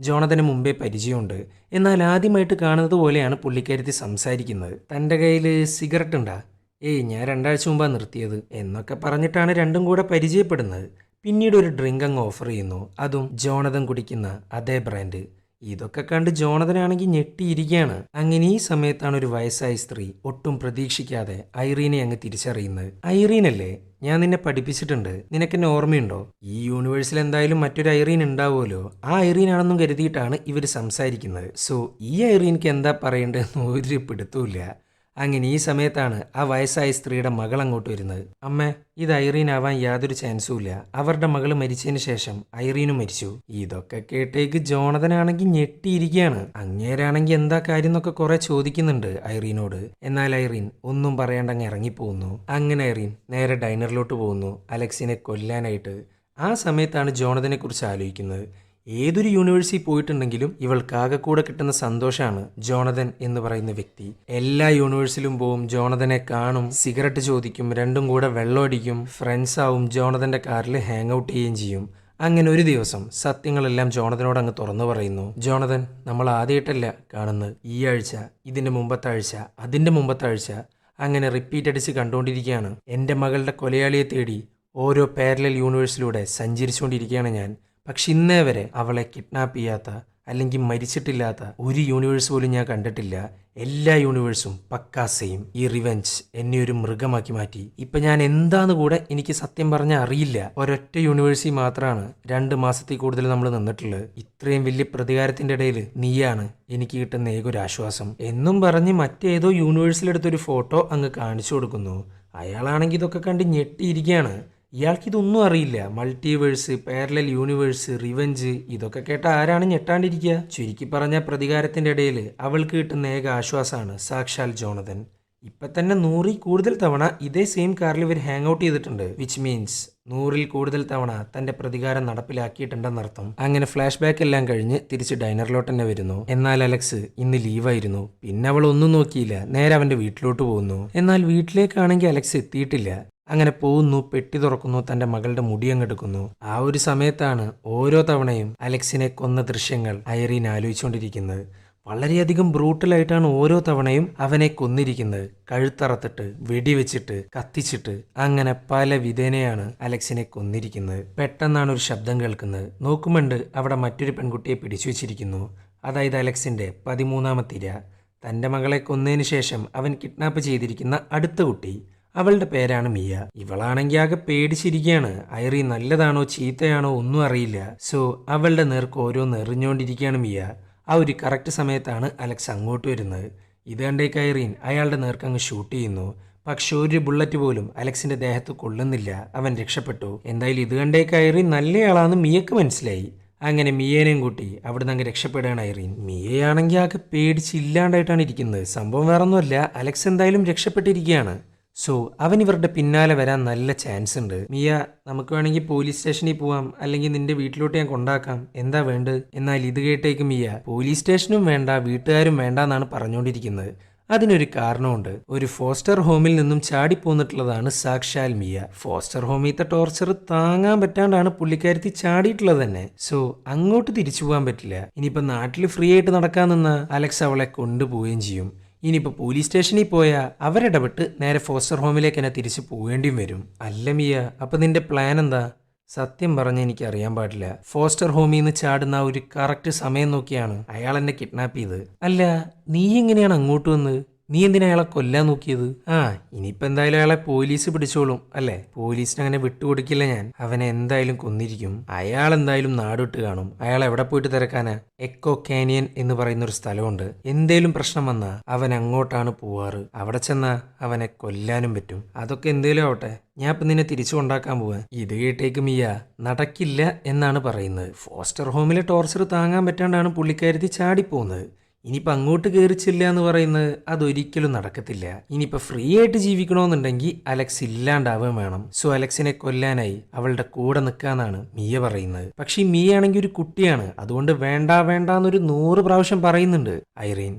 ജോണതന് മുമ്പേ പരിചയമുണ്ട്. എന്നാൽ ആദ്യമായിട്ട് കാണുന്നത് പോലെയാണ് പുള്ളിക്കാരത്തി സംസാരിക്കുന്നത്. തൻ്റെ കയ്യിൽ സിഗരറ്റ് ഉണ്ടാ? ഞാൻ 2 ആഴ്ച മുമ്പാണ് നിർത്തിയത് എന്നൊക്കെ പറഞ്ഞിട്ടാണ് രണ്ടും കൂടെ പരിചയപ്പെടുന്നത്. പിന്നീട് ഒരു ഡ്രിങ്ക് അങ്ങ് ഓഫർ ചെയ്യുന്നു. അതും ജോണതൻ കുടിക്കുന്ന അതേ ബ്രാൻഡ്. ഇതൊക്കെ കണ്ട് ജോണതനാണെങ്കിൽ ഞെട്ടിയിരിക്കുകയാണ്. അങ്ങനെ ഈ സമയത്താണ് ഒരു വയസ്സായ സ്ത്രീ ഒട്ടും പ്രതീക്ഷിക്കാതെ ഐറീനെ അങ്ങ് തിരിച്ചറിയുന്നത്. ഐറീനല്ലേ, ഞാൻ നിന്നെ പഠിപ്പിച്ചിട്ടുണ്ട്, നിനക്കെന്നെ ഓർമ്മയുണ്ടോ? ഈ യൂണിവേഴ്സിൽ എന്തായാലും മറ്റൊരു ഐറീൻ ഉണ്ടാവുമല്ലോ. ആ ഐറീൻ ആണെന്നും കരുതിയിട്ടാണ് ഇവർ സംസാരിക്കുന്നത്. സോ ഈ ഐറീൻക്ക് എന്താ പറയേണ്ടതെന്ന് ഒരു പിടുത്തമില്ല. അങ്ങനെ ഈ സമയത്താണ് ആ വയസ്സായ സ്ത്രീയുടെ മകൾ അങ്ങോട്ട് വരുന്നത്. അമ്മ, ഇത് ഐറീൻ ആവാൻ യാതൊരു ചാൻസും ഇല്ല. അവരുടെ മകൾ മരിച്ചതിന് ശേഷം ഐറീനും മരിച്ചു. ഇതൊക്കെ കേട്ടേക്ക് ജോണതനാണെങ്കിൽ ഞെട്ടിയിരിക്കുകയാണ്. അങ്ങേരാണെങ്കിൽ എന്താ കാര്യം എന്നൊക്കെ കുറെ ചോദിക്കുന്നുണ്ട് ഐറീനോട്. എന്നാൽ ഐറീൻ ഒന്നും പറയാണ്ടങ്ങ് ഇറങ്ങിപ്പോകുന്നു. അങ്ങനെ ഐറീൻ നേരെ ഡൈനറിലോട്ട് പോകുന്നു അലക്സിനെ കൊല്ലാനായിട്ട്. ആ സമയത്താണ് ജോണതനെ കുറിച്ച് ആലോചിക്കുന്നത്. ഏതൊരു യൂണിവേഴ്സിൽ പോയിട്ടുണ്ടെങ്കിലും ഇവൾക്കാകെ കൂടെ കിട്ടുന്ന സന്തോഷമാണ് ജോണതൻ എന്ന് പറയുന്ന വ്യക്തി. എല്ലാ യൂണിവേഴ്സിലും പോവും, ജോണതനെ കാണും, സിഗരറ്റ് ചോദിക്കും, രണ്ടും കൂടെ വെള്ളമടിക്കും, ഫ്രണ്ട്സ് ആവും, ജോണതന്റെ കാറിൽ ഹാങ് ഔട്ട് ചെയ്യുകയും ചെയ്യും. അങ്ങനെ ഒരു ദിവസം സത്യങ്ങളെല്ലാം ജോണതനോട് അങ്ങ് തുറന്നു പറയുന്നു. ജോണതൻ, നമ്മൾ ആദ്യമായിട്ടല്ല കാണുന്നത്. ഈ ആഴ്ച, ഇതിന്റെ മുമ്പത്തെ ആഴ്ച, അതിന്റെ മുമ്പത്തെ ആഴ്ച, അങ്ങനെ റിപ്പീറ്റ് അടിച്ച് കണ്ടുകൊണ്ടിരിക്കുകയാണ്. എൻ്റെ മകളുടെ കൊലയാളിയെ തേടി ഓരോ പാരലൽ യൂണിവേഴ്സിലൂടെ സഞ്ചരിച്ചുകൊണ്ടിരിക്കുകയാണ് ഞാൻ. പക്ഷെ ഇന്നേ വരെ അവളെ കിഡ്നാപ്പ് ചെയ്യാത്ത അല്ലെങ്കിൽ മരിച്ചിട്ടില്ലാത്ത ഒരു യൂണിവേഴ്സ് പോലും ഞാൻ കണ്ടിട്ടില്ല. എല്ലാ യൂണിവേഴ്സും പക്കാ സെയിം. ഈ റിവെഞ്ച് എന്നെ ഒരു മൃഗമാക്കി മാറ്റി. ഇപ്പൊ ഞാൻ എന്താന്ന് കൂടെ എനിക്ക് സത്യം പറഞ്ഞാൽ അറിയില്ല. ഒരൊറ്റ യൂണിവേഴ്സിൽ മാത്രമാണ് 2 മാസത്തിൽ കൂടുതൽ നമ്മൾ നിന്നിട്ടുള്ളത്. ഇത്രയും വലിയ പ്രതികാരത്തിന്റെ ഇടയിൽ നീയാണ് എനിക്ക് കിട്ടുന്ന ഏകൊരാശ്വാസം എന്നും പറഞ്ഞ് മറ്റേതോ യൂണിവേഴ്സിലെടുത്തൊരു ഫോട്ടോ അങ്ങ് കാണിച്ചു കൊടുക്കുന്നു. അയാളാണെങ്കിൽ ഇതൊക്കെ കണ്ട് ഞെട്ടിയിരിക്കുകയാണ്. ഇയാൾക്കിതൊന്നും അറിയില്ല. മൾട്ടിവേഴ്സ്, പാരലൽ യൂണിവേഴ്സ്, റിവെഞ്ച്, ഇതൊക്കെ കേട്ട ആരാണ് ഞെട്ടാണ്ടിരിക്കുക? ചുരുക്കി പറഞ്ഞ പ്രതികാരത്തിന്റെ ഇടയിൽ അവൾക്ക് കിട്ടുന്ന ഏക ആശ്വാസമാണ് സാക്ഷാൽ ജോണതൻ. ഇപ്പൊ തന്നെ 100ൽ കൂടുതൽ തവണ ഇതേ സെയിം കാറിൽ ഇവർ ഹാങ് ഔട്ട് ചെയ്തിട്ടുണ്ട്. വിച്ച് മീൻസ് 100ൽ കൂടുതൽ തവണ തന്റെ പ്രതികാരം നടപ്പിലാക്കിയിട്ടുണ്ടെന്നർത്ഥം. അങ്ങനെ ഫ്ലാഷ് ബാക്ക് എല്ലാം കഴിഞ്ഞ് തിരിച്ച് ഡൈനറിലോട്ട് തന്നെ വരുന്നു. എന്നാൽ അലക്സ് ഇന്ന് ലീവായിരുന്നു. പിന്നെ അവൾ ഒന്നും നോക്കിയില്ല, നേരെ അവന്റെ വീട്ടിലോട്ട് പോകുന്നു. എന്നാൽ വീട്ടിലേക്കാണെങ്കിൽ അലക്സ് എത്തിയിട്ടില്ല. അങ്ങനെ പോകുന്നു, പെട്ടി തുറക്കുന്നു, തന്റെ മകളുടെ മുടി അങ്ങെടുക്കുന്നു. ആ ഒരു സമയത്താണ് ഓരോ തവണയും അലക്സിനെ കൊന്ന ദൃശ്യങ്ങൾ ഐറീൻ ആലോചിച്ചുകൊണ്ടിരിക്കുന്നത്. വളരെയധികം ബ്രൂട്ടലായിട്ടാണ് ഓരോ തവണയും അവനെ കൊന്നിരിക്കുന്നത്. കഴുത്തറത്തിട്ട്, വെടിവെച്ചിട്ട്, കത്തിച്ചിട്ട്, അങ്ങനെ പല വിധേനയാണ് അലക്സിനെ കൊന്നിരിക്കുന്നത്. പെട്ടെന്നാണ് ഒരു ശബ്ദം കേൾക്കുന്നത്. നോക്കുമ്പോണ്ട് അവിടെ മറ്റൊരു പെൺകുട്ടിയെ പിടിച്ചു വെച്ചിരിക്കുന്നു. അതായത് അലക്സിന്റെ 13ാമത്തെ ഇര. തന്റെ മകളെ കൊന്നതിന് ശേഷം അവൻ കിഡ്നാപ്പ് ചെയ്തിരിക്കുന്ന അടുത്ത കുട്ടി. അവളുടെ പേരാണ് മിയ. ഇവളാണെങ്കിൽ ആകെ പേടിച്ചിരിക്കുകയാണ്. ഐറീൻ നല്ലതാണോ ചീത്തയാണോ ഒന്നും അറിയില്ല. സോ അവളുടെ നേർക്ക് ഓരോന്ന് എറിഞ്ഞുകൊണ്ടിരിക്കുകയാണ് മിയ. ആ ഒരു കറക്റ്റ് സമയത്താണ് അലക്സ് അങ്ങോട്ട് വരുന്നത്. ഇത് കണ്ടേക്ക് ഐറീൻ അയാളുടെ നേർക്ക് അങ്ങ് ഷൂട്ട് ചെയ്യുന്നു. പക്ഷെ ഒരു ബുള്ളറ്റ് പോലും അലക്സിന്റെ ദേഹത്ത് കൊള്ളുന്നില്ല. അവൻ രക്ഷപ്പെട്ടു. എന്തായാലും ഇത് കണ്ടേക്ക് ഐറീൻ നല്ലയാളാന്ന് മിയക്ക് മനസ്സിലായി. അങ്ങനെ മിയേനെയും കൂട്ടി അവിടുന്ന് അങ്ങ് രക്ഷപ്പെടുകയാണ് ഐറീൻ. മിയയാണെങ്കിൽ ആകെ പേടിച്ചില്ലാണ്ടായിട്ടാണ് ഇരിക്കുന്നത്. സംഭവം വേറൊന്നുമല്ല, അലക്സ് എന്തായാലും രക്ഷപ്പെട്ടിരിക്കുകയാണ്. സോ അവൻ ഇവരുടെ പിന്നാലെ വരാൻ നല്ല ചാൻസ് ഉണ്ട്. മിയ, നമുക്ക് വേണമെങ്കിൽ പോലീസ് സ്റ്റേഷനിൽ പോവാം, അല്ലെങ്കിൽ നിന്റെ വീട്ടിലോട്ട് ഞാൻ കൊണ്ടാക്കാം, എന്താ വേണ്ടത്? എന്നാൽ ഇത് കേട്ടേക്ക് മിയ പോലീസ് സ്റ്റേഷനും വേണ്ട വീട്ടുകാരും വേണ്ട എന്നാണ് പറഞ്ഞുകൊണ്ടിരിക്കുന്നത്. അതിനൊരു കാരണമുണ്ട്. ഒരു ഫോസ്റ്റർ ഹോമിൽ നിന്നും ചാടിപ്പോന്നിട്ടുള്ളതാണ് സാക്ഷാൽ മിയ. ഫോസ്റ്റർ ഹോമിലത്തെ ടോർച്ചർ താങ്ങാൻ പറ്റാണ്ടാണ് പുള്ളിക്കാരത്തി ചാടിയിട്ടുള്ളത് തന്നെ. സോ അങ്ങോട്ട് തിരിച്ചു പോകാൻ പറ്റില്ല. ഇനിയിപ്പോ നാട്ടിൽ ഫ്രീ ആയിട്ട് നടക്കാൻ നിന്ന അലക്സ് അവളെ കൊണ്ടുപോവുകയും ചെയ്യും. ഇനിയിപ്പോൾ പോലീസ് സ്റ്റേഷനിൽ പോയാൽ അവരിടപെട്ട് നേരെ ഫോസ്റ്റർ ഹോമിലേക്ക് തന്നെ തിരിച്ചു പോവേണ്ടിയും വരും. അല്ല മിയ, അപ്പം നിന്റെ പ്ലാൻ എന്താ? സത്യം പറഞ്ഞ എനിക്ക് അറിയാൻ പാടില്ല. ഫോസ്റ്റർ ഹോമിൽ നിന്ന് ചാടുന്ന ഒരു കറക്റ്റ് സമയം നോക്കിയാണ് അയാൾ എന്നെ കിഡ്നാപ്പ് ചെയ്ത്. അല്ല, നീ എങ്ങനെയാണ് അങ്ങോട്ട് വന്നത്? നീ എന്തിനാ അയാളെ കൊല്ലാൻ നോക്കിയത്? ഇനിയിപ്പോൾ എന്തായാലും അയാളെ പോലീസ് പിടിച്ചോളും അല്ലേ? പോലീസിന് അങ്ങനെ വിട്ടുകൊടുക്കില്ല ഞാൻ. അവനെ എന്തായാലും കൊന്നിരിക്കും. അയാൾ എന്തായാലും നാടുവിട്ട് കാണും. അയാൾ എവിടെ പോയിട്ട് തിരക്കാനാ? എക്കോ കാനിയൻ എന്ന് പറയുന്ന ഒരു സ്ഥലമുണ്ട്. എന്തേലും പ്രശ്നം വന്നാ അവൻ അങ്ങോട്ടാണ് പോവാറ്. അവിടെ ചെന്നാ അവനെ കൊല്ലാനും പറ്റും. അതൊക്കെ എന്തേലും ആവട്ടെ, ഞാൻ ഇപ്പം നിന്നെ തിരിച്ചു കൊണ്ടാക്കാൻ പോവാ. ഇത് കേട്ടേക്ക് മിയ നടക്കില്ല എന്നാണ് പറയുന്നത്. ഫോസ്റ്റർ ഹോമിലെ ടോർച്ചർ താങ്ങാൻ പറ്റാണ്ടാണ് പുള്ളിക്കാരത്തി ചാടിപ്പോകുന്നത്. ഇനിയിപ്പോൾ അങ്ങോട്ട് കയറിച്ചില്ല എന്ന് പറയുന്നത് അതൊരിക്കലും നടക്കത്തില്ല. ഇനിയിപ്പോൾ ഫ്രീ ആയിട്ട് ജീവിക്കണമെന്നുണ്ടെങ്കിൽ അലക്സ് ഇല്ലാണ്ടാവുകയും വേണം. സോ അലക്സിനെ കൊല്ലാനായി അവളുടെ കൂടെ നിൽക്കാന്നാണ് മിയ പറയുന്നത്. പക്ഷേ ഈ മിയ ആണെങ്കിൽ ഒരു കുട്ടിയാണ്. അതുകൊണ്ട് വേണ്ട വേണ്ട എന്നൊരു 100 പ്രാവശ്യം പറയുന്നുണ്ട് ഐറീൻ.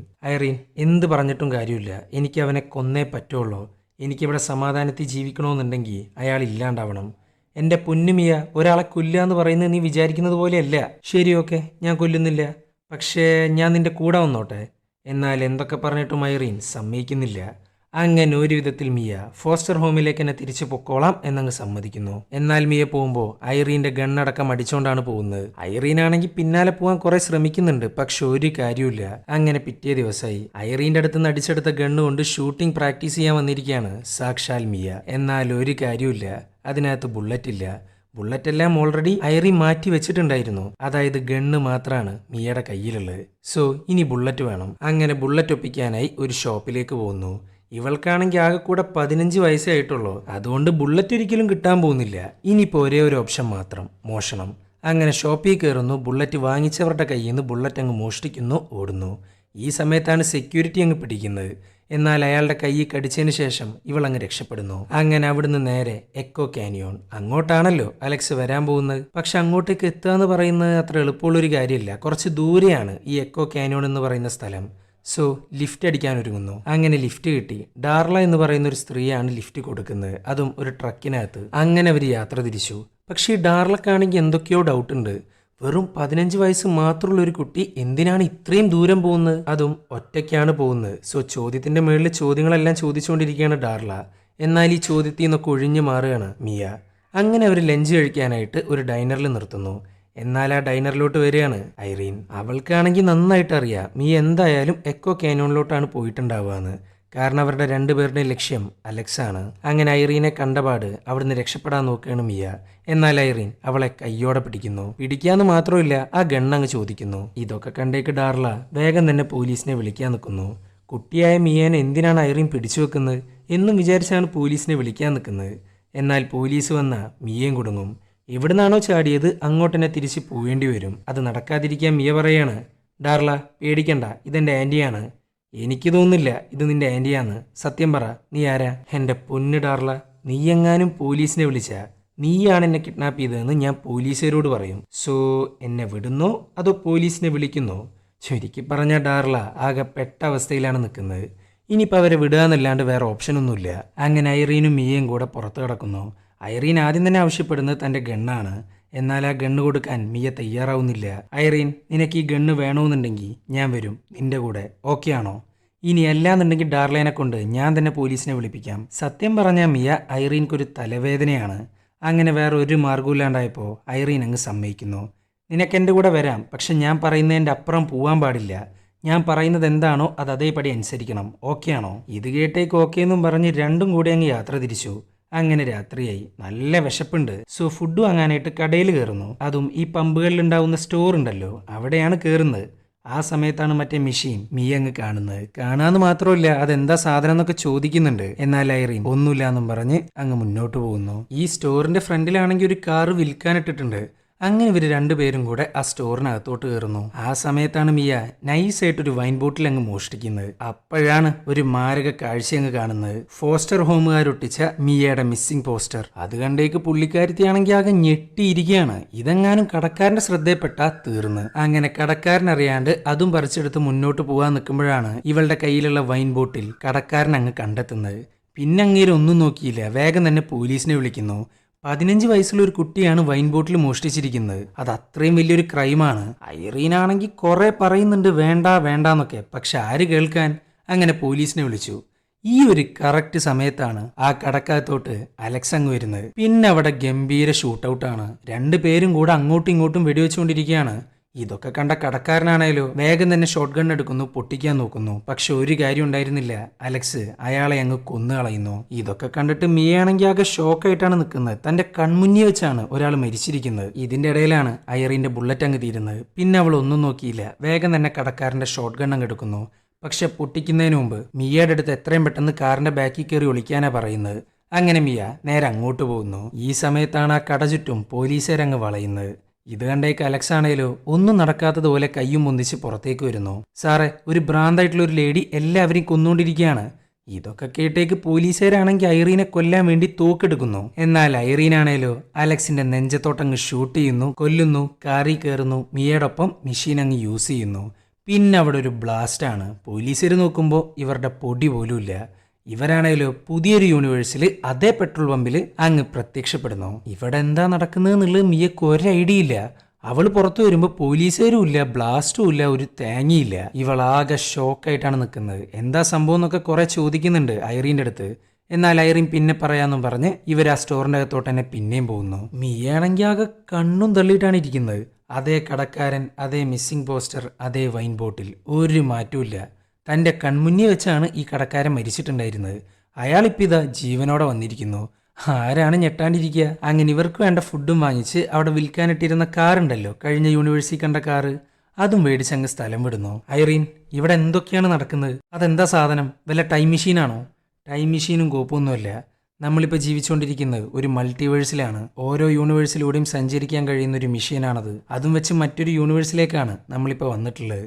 എന്ത് പറഞ്ഞിട്ടും കാര്യമില്ല. എനിക്ക് അവനെ കൊന്നേ പറ്റുള്ളൂ. എനിക്കിവിടെ സമാധാനത്തിൽ ജീവിക്കണമെന്നുണ്ടെങ്കിൽ അയാൾ ഇല്ലാണ്ടാവണം. എൻ്റെ പൊന്നുമിയ, ഒരാളെ കൊല്ലുക എന്ന് പറയുന്നത് നീ വിചാരിക്കുന്നത് പോലെയല്ല. ശരി, ഓക്കെ, ഞാൻ കൊല്ലുന്നില്ല, പക്ഷേ ഞാൻ നിന്റെ കൂടെ വന്നോട്ടെ. എന്നാൽ എന്തൊക്കെ പറഞ്ഞിട്ടും ഐറീൻ സമ്മതിക്കുന്നില്ല. അങ്ങനെ ഒരു വിധത്തിൽ മിയ ഫോസ്റ്റർ ഹോമിലേക്ക് തന്നെ തിരിച്ചു പൊക്കോളാം എന്നങ്ങ് സമ്മതിക്കുന്നു. എന്നാൽ മിയ പോകുമ്പോൾ ഐറീൻ്റെ ഗണ്ണടക്കം അടിച്ചുകൊണ്ടാണ് പോകുന്നത്. ഐറീനാണെങ്കിൽ പിന്നാലെ പോകാൻ കുറെ ശ്രമിക്കുന്നുണ്ട്, പക്ഷെ ഒരു കാര്യമില്ല. അങ്ങനെ പിറ്റേ ദിവസമായി ഐറീൻ്റെ അടുത്ത് നിന്ന് അടിച്ചെടുത്ത ഗണ്ണ് കൊണ്ട് ഷൂട്ടിംഗ് പ്രാക്ടീസ് ചെയ്യാൻ വന്നിരിക്കുകയാണ് സാക്ഷാൽ മിയ. എന്നാൽ ഒരു കാര്യമില്ല, അതിനകത്ത് ബുള്ളറ്റ് ഇല്ല. ബുള്ളറ്റ് എല്ലാം ഓൾറെഡി ഐറീൻ മാറ്റി വെച്ചിട്ടുണ്ടായിരുന്നു. അതായത് ഗണ്ണ് മാത്രമാണ് മിയയുടെ കയ്യിലുള്ളത്. സോ ഇനി ബുള്ളറ്റ് വേണം. അങ്ങനെ ബുള്ളറ്റ് ഒപ്പിക്കാനായി ഒരു ഷോപ്പിലേക്ക് പോകുന്നു. ഇവൾക്കാണെങ്കിൽ ആകെ കൂടെ 15 വയസ്സേ ആയിട്ടുള്ളൂ. അതുകൊണ്ട് ബുള്ളറ്റ് ഒരിക്കലും കിട്ടാൻ പോകുന്നില്ല. ഇനിയിപ്പോൾ ഒരേ ഒരു ഓപ്ഷൻ മാത്രം, മോഷണം. അങ്ങനെ ഷോപ്പിൽ കയറുന്നു. ബുള്ളറ്റ് വാങ്ങിച്ചവരുടെ കയ്യിൽ നിന്ന് ബുള്ളറ്റ് അങ്ങ് മോഷ്ടിക്കുന്നു, ഓടുന്നു. ഈ സമയത്താണ് സെക്യൂരിറ്റി അങ്ങ് പിടിക്കുന്നത്. എന്നാൽ അയാളുടെ കൈ കടിച്ചതിന് ശേഷം ഇവളങ്ങ് രക്ഷപ്പെടുന്നു. അങ്ങനെ അവിടുന്ന് നേരെ എക്കോ കാനിയോൺ. അങ്ങോട്ടാണല്ലോ അലക്സ് വരാൻ പോകുന്നത്. പക്ഷെ അങ്ങോട്ടേക്ക് എത്തുക എന്ന് പറയുന്നത് അത്ര എളുപ്പമുള്ളൊരു കാര്യമില്ല. കുറച്ച് ദൂരെയാണ് ഈ എക്കോ കാനിയോൺ എന്ന് പറയുന്ന സ്ഥലം. സോ ലിഫ്റ്റ് അടിക്കാൻ ഒരുങ്ങുന്നു. അങ്ങനെ ലിഫ്റ്റ് കിട്ടി. ഡാർല എന്ന് പറയുന്ന ഒരു സ്ത്രീയാണ് ലിഫ്റ്റ് കൊടുക്കുന്നത്, അതും ഒരു ട്രക്കിനകത്ത്. അങ്ങനെ അവർ യാത്ര തിരിച്ചു. പക്ഷേ ഈ ഡാർലക്കാണെങ്കിൽ എന്തൊക്കെയോ ഡൗട്ട് ഉണ്ട്. വെറും 15 വയസ്സ് മാത്രമുള്ള ഒരു കുട്ടി എന്തിനാണ് ഇത്രയും ദൂരം പോകുന്നത്? അതും ഒറ്റയ്ക്കാണ് പോകുന്നത്. സോ ചോദ്യത്തിന്റെ മുകളിൽ ചോദ്യങ്ങളെല്ലാം ചോദിച്ചുകൊണ്ടിരിക്കുകയാണ് ഡാർല. എന്നാൽ ഈ ചോദ്യത്തിൽ നിന്നൊക്കെ ഒഴിഞ്ഞു മാറുകയാണ് മിയ. അങ്ങനെ അവർ ലഞ്ച് കഴിക്കാനായിട്ട് ഒരു ഡൈനറിൽ നിർത്തുന്നു. എന്നാൽ ആ ഡൈനറിലോട്ട് വരികയാണ് ഐറീൻ. അവൾക്കാണെങ്കിൽ നന്നായിട്ട് അറിയാം മിയ എന്തായാലും എക്കോ കാനിയോണിലോട്ടാണ് പോയിട്ടുണ്ടാവുകയെന്ന്. കാരണം അവരുടെ രണ്ടുപേരുടെയും ലക്ഷ്യം അലക്സ് ആണ്. അങ്ങനെ ഐറീനെ കണ്ടപാട് അവിടുന്ന് രക്ഷപ്പെടാൻ നോക്കുകയാണ് മിയ. എന്നാൽ ഐറീൻ അവളെ കയ്യോടെ പിടിക്കുന്നു. പിടിക്കാന്ന് മാത്രമല്ല, ആ ഗണ്ണങ്ങ് ചോദിക്കുന്നു. ഇതൊക്കെ കണ്ടേക്ക് ഡാർല വേഗം തന്നെ പോലീസിനെ വിളിക്കാൻ നിൽക്കുന്നു. കുട്ടിയായ മിയേനെ എന്തിനാണ് ഐറീൻ പിടിച്ചു വെക്കുന്നത് എന്നും വിചാരിച്ചാണ് പോലീസിനെ വിളിക്കാൻ നിൽക്കുന്നത്. എന്നാൽ പോലീസ് വന്ന മിയയും കുടുങ്ങും. എവിടുന്നാണോ ചാടിയത് അങ്ങോട്ട് തന്നെ തിരിച്ച് പോവേണ്ടി വരും. അത് നടക്കാതിരിക്കാൻ മിയ പറയാണ്, ഡാർല പേടിക്കണ്ട, ഇതെൻ്റെ ആൻറ്റിയാണ്. എനിക്ക് തോന്നുന്നില്ല ഇത് നിന്റെ ആൻറ്റിയാന്ന്. സത്യം പറ, നീ ആരാ? എൻ്റെ പൊന്ന് ഡാർല, നീ എങ്ങാനും പോലീസിനെ വിളിച്ചാ നീയാണ് എന്നെ കിഡ്നാപ്പ് ചെയ്തതെന്ന് ഞാൻ പോലീസുകാരോട് പറയും. സോ എന്നെ വിടുന്നോ അതോ പോലീസിനെ വിളിക്കുന്നോ? ചുരുക്കി പറഞ്ഞ ഡാർല ആകെ പെട്ട അവസ്ഥയിലാണ് നിൽക്കുന്നത്. ഇനിയിപ്പോൾ അവരെ വിടുക എന്നല്ലാണ്ട് വേറെ ഓപ്ഷനൊന്നുമില്ല. അങ്ങനെ ഐറീനും മിയയും കൂടെ പുറത്ത് കിടക്കുന്നു. ഐറീൻ ആദ്യം തന്നെ ആവശ്യപ്പെടുന്നത് തൻ്റെ ഗണ്ണാണ്. എന്നാൽ ആ ഗണ്ണ് കൊടുക്കാൻ മിയ തയ്യാറാവുന്നില്ല. ഐറീൻ, നിനക്ക് ഈ ഗണ്ണ് വേണമെന്നുണ്ടെങ്കിൽ ഞാൻ വരും നിന്റെ കൂടെ, ഓക്കെ ആണോ? ഇനി അല്ലാന്നുണ്ടെങ്കിൽ ഡാർലേനെ കൊണ്ട് ഞാൻ തന്നെ പോലീസിനെ വിളിപ്പിക്കാം. സത്യം പറഞ്ഞാൽ മിയ ഐറീൻക്കൊരു തലവേദനയാണ്. അങ്ങനെ വേറെ ഒരു മാർഗമില്ലാണ്ടായപ്പോൾ ഐറീൻ അങ്ങ് സമ്മതിക്കുന്നു. നിനക്കെൻ്റെ കൂടെ വരാം, പക്ഷെ ഞാൻ പറയുന്നതിൻ്റെ അപ്പുറം പോവാൻ പാടില്ല. ഞാൻ പറയുന്നത് എന്താണോ അത് അതേപടി അനുസരിക്കണം, ഓക്കെ ആണോ? ഇത് കേട്ടേക്ക് ഓക്കെ എന്നും പറഞ്ഞ് രണ്ടും കൂടി അങ്ങ് യാത്ര തിരിച്ചു. അങ്ങനെ രാത്രിയായി. നല്ല വിശപ്പുണ്ട്. സോ ഫുഡ് വാങ്ങാനായിട്ട് കടയിൽ കയറുന്നു. അതും ഈ പമ്പുകളിൽ ഉണ്ടാവുന്ന സ്റ്റോർ ഉണ്ടല്ലോ, അവിടെയാണ് കയറുന്നത്. ആ സമയത്താണ് മറ്റേ മെഷീൻ മിയ അങ്ങ് കാണുന്നത്. കാണാന്ന് മാത്രമല്ല അതെന്താ സാധനം എന്നൊക്കെ ചോദിക്കുന്നുണ്ട്. എന്നാൽ ഐറീൻ ഒന്നുമില്ല എന്നും പറഞ്ഞ് അങ്ങ് മുന്നോട്ട് പോകുന്നു. ഈ സ്റ്റോറിന്റെ ഫ്രണ്ടിലാണെങ്കിൽ ഒരു കാറ് വിൽക്കാനിട്ടിട്ടുണ്ട്. അങ്ങനെ ഇവർ രണ്ടുപേരും കൂടെ ആ സ്റ്റോറിനകത്തോട്ട് കയറുന്നു. ആ സമയത്താണ് മിയ നൈസായിട്ടൊരു വൈൻ ബോട്ടിൽ അങ്ങ് മോഷ്ടിക്കുന്നത്. അപ്പോഴാണ് ഒരു മാരക കാഴ്ച അങ്ങ് കാണുന്നത്. ഫോസ്റ്റർ ഹോമുകാരൊട്ടിച്ച മിയയുടെ മിസ്സിംഗ് പോസ്റ്റർ. അത് കണ്ടേക്ക് പുള്ളിക്കാരത്തിയാണെങ്കിൽ ആകെ ഞെട്ടിയിരിക്കുകയാണ്. ഇതെങ്ങാനും കടക്കാരന്റെ ശ്രദ്ധയിൽപ്പെട്ടാ തീർന്ന്. അങ്ങനെ കടക്കാരൻ അറിയാണ്ട് അതും പറിച്ചെടുത്ത് മുന്നോട്ട് പോകാൻ നിൽക്കുമ്പോഴാണ് ഇവളുടെ കയ്യിലുള്ള വൈൻ ബോട്ടിൽ കടക്കാരൻ അങ്ങ് കണ്ടെത്തുന്നത്. പിന്നെ അങ്ങേര് ഒന്നും നോക്കിയില്ല, വേഗം തന്നെ പോലീസിനെ വിളിക്കുന്നു. 15 വയസ്സുള്ള ഒരു കുട്ടിയാണ് വൈൻ ബോട്ടിൽ മോഷ്ടിച്ചിരിക്കുന്നത്. അത് അത്രയും വലിയൊരു ക്രൈമാണ്. ഐറീനാണെങ്കിൽ കുറെ പറയുന്നുണ്ട് വേണ്ട വേണ്ടാന്നൊക്കെ, പക്ഷെ ആര് കേൾക്കാൻ. അങ്ങനെ പോലീസിനെ വിളിച്ചു. ഈ ഒരു കറക്റ്റ് സമയത്താണ് ആ കടക്കകത്തോട്ട് അലക്സ് അങ്ങ് വരുന്നത്. പിന്നെ അവിടെ ഗംഭീര ഷൂട്ടൗട്ടാണ്. രണ്ടുപേരും കൂടെ അങ്ങോട്ടും ഇങ്ങോട്ടും വെടിവെച്ചുകൊണ്ടിരിക്കുകയാണ്. ഇതൊക്കെ കണ്ട കടക്കാരനാണേലോ വേഗം തന്നെ ഷോട്ട് ഗൺ എടുക്കുന്നു, പൊട്ടിക്കാൻ നോക്കുന്നു. പക്ഷെ ഒരു കാര്യം ഉണ്ടായിരുന്നില്ല, അലക്സ് അയാളെ അങ്ങ് കൊന്നുകളയുന്നു. ഇതൊക്കെ കണ്ടിട്ട് മിയയാണെങ്കിൽ ആകെ ഷോക്കായിട്ടാണ് നിൽക്കുന്നത്. തന്റെ കൺമുന്നിൽ വെച്ചാണ് ഒരാൾ മരിച്ചിരിക്കുന്നത്. ഇതിന്റെ ഇടയിലാണ് ഐറീന്റെ ബുള്ളറ്റ് അങ്ങ് തീരുന്നത്. പിന്നെ അവൾ ഒന്നും നോക്കിയില്ല, വേഗം തന്നെ കടക്കാരന്റെ ഷോട്ട് ഗൺ അങ്ങ് എടുക്കുന്നു. പക്ഷെ പൊട്ടിക്കുന്നതിന് മുമ്പ് മിയയുടെ അടുത്ത് എത്രയും പെട്ടെന്ന് കാറിന്റെ ബാക്കിൽ കയറി ഒളിക്കാനാ പറയുന്നത്. അങ്ങനെ മിയ നേരെ അങ്ങോട്ട് പോകുന്നു. ഈ സമയത്താണ് ആ കട ചുറ്റും പോലീസുകാരങ്ങ് വളയുന്നത്. ഇത് കണ്ടേക്ക് അലക്സ് ആണേലോ ഒന്നും നടക്കാത്തതുപോലെ കയ്യും പൊന്തിച്ച് പുറത്തേക്ക് വരുന്നു. സാറേ, ഒരു ഭ്രാന്തായിട്ടുള്ള ഒരു ലേഡി എല്ലാവരെയും കൊന്നുകൊണ്ടിരിക്കുകയാണ്. ഇതൊക്കെ കേട്ടേക്ക് പോലീസുകാരാണെങ്കിൽ ഐറീനെ കൊല്ലാൻ വേണ്ടി തോക്കെടുക്കുന്നു. എന്നാൽ ഐറീനാണേലോ അലക്സിന്റെ നെഞ്ചത്തോട്ടങ്ങ് ഷൂട്ട് ചെയ്യുന്നു, കൊല്ലുന്നു, കാറി കയറുന്നു, മിയയോടൊപ്പം മെഷീൻ അങ്ങ് യൂസ് ചെയ്യുന്നു. പിന്നെ അവിടെ ഒരു ബ്ലാസ്റ്റാണ്. പോലീസുകാർ നോക്കുമ്പോൾ ഇവരുടെ പൊടി പോലും ഇല്ല. ഇവരാണേലോ പുതിയൊരു യൂണിവേഴ്സിൽ അതേ പെട്രോൾ പമ്പിൽ അങ്ങ് പ്രത്യക്ഷപ്പെടുന്നു. ഇവിടെ എന്താ നടക്കുന്നതെന്നുള്ളത് മിയക്ക് ഒരു ഐഡിയ ഇല്ല. അവൾ പുറത്തു വരുമ്പോൾ പോലീസുകാരും ഇല്ല, ബ്ലാസ്റ്റും ഇല്ല, ഒരു തേങ്ങയില്ല. ഇവളാകെ ഷോക്കായിട്ടാണ് നിൽക്കുന്നത്. എന്താ സംഭവം എന്നൊക്കെ കുറെ ചോദിക്കുന്നുണ്ട് ഐറീൻ്റെ അടുത്ത്. എന്നാൽ ഐറീൻ പിന്നെ പറയാമെന്നും പറഞ്ഞ് ഇവർ ആ സ്റ്റോറിൻ്റെ അകത്തോട്ട് തന്നെ പിന്നെയും പോകുന്നു. മിയാണെങ്കിൽ ആകെ കണ്ണും തള്ളിയിട്ടാണ് ഇരിക്കുന്നത്. അതേ കടക്കാരൻ, അതേ മിസ്സിംഗ് പോസ്റ്റർ, അതേ വൈൻ ബോട്ടിൽ, ഒരു മാറ്റവും ഇല്ല. തൻ്റെ കൺമുന്നിൽ വെച്ചാണ് ഈ കടക്കാരൻ മരിച്ചിട്ടുണ്ടായിരുന്നത്. അയാളിപ്പോൾ ഇതാ ജീവനോടെ വന്നിരിക്കുന്നു. ആരാണ് ഞെട്ടാണ്ടിരിക്കുക. അങ്ങനെ ഇവർക്ക് വേണ്ട ഫുഡും വാങ്ങിച്ച് അവിടെ വിൽക്കാനിട്ടിരുന്ന കാറുണ്ടല്ലോ, കഴിഞ്ഞ യൂണിവേഴ്സിറ്റി കണ്ട കാറ്, അതും മേടിച്ചങ്ങ് സ്ഥലം വിടുന്നു. ഐറീൻ, ഇവിടെ എന്തൊക്കെയാണ് നടക്കുന്നത്? അതെന്താ സാധനം? വല്ല ടൈം മെഷീനാണോ? ടൈം മെഷീനും കോപ്പൊന്നുമല്ല. നമ്മളിപ്പോൾ ജീവിച്ചുകൊണ്ടിരിക്കുന്നത് ഒരു മൾട്ടിവേഴ്സിലാണ്. ഓരോ യൂണിവേഴ്സിലൂടെയും സഞ്ചരിക്കാൻ കഴിയുന്ന ഒരു മെഷീനാണത്. അതും വെച്ച് മറ്റൊരു യൂണിവേഴ്സിലേക്കാണ് നമ്മളിപ്പോൾ വന്നിട്ടുള്ളത്.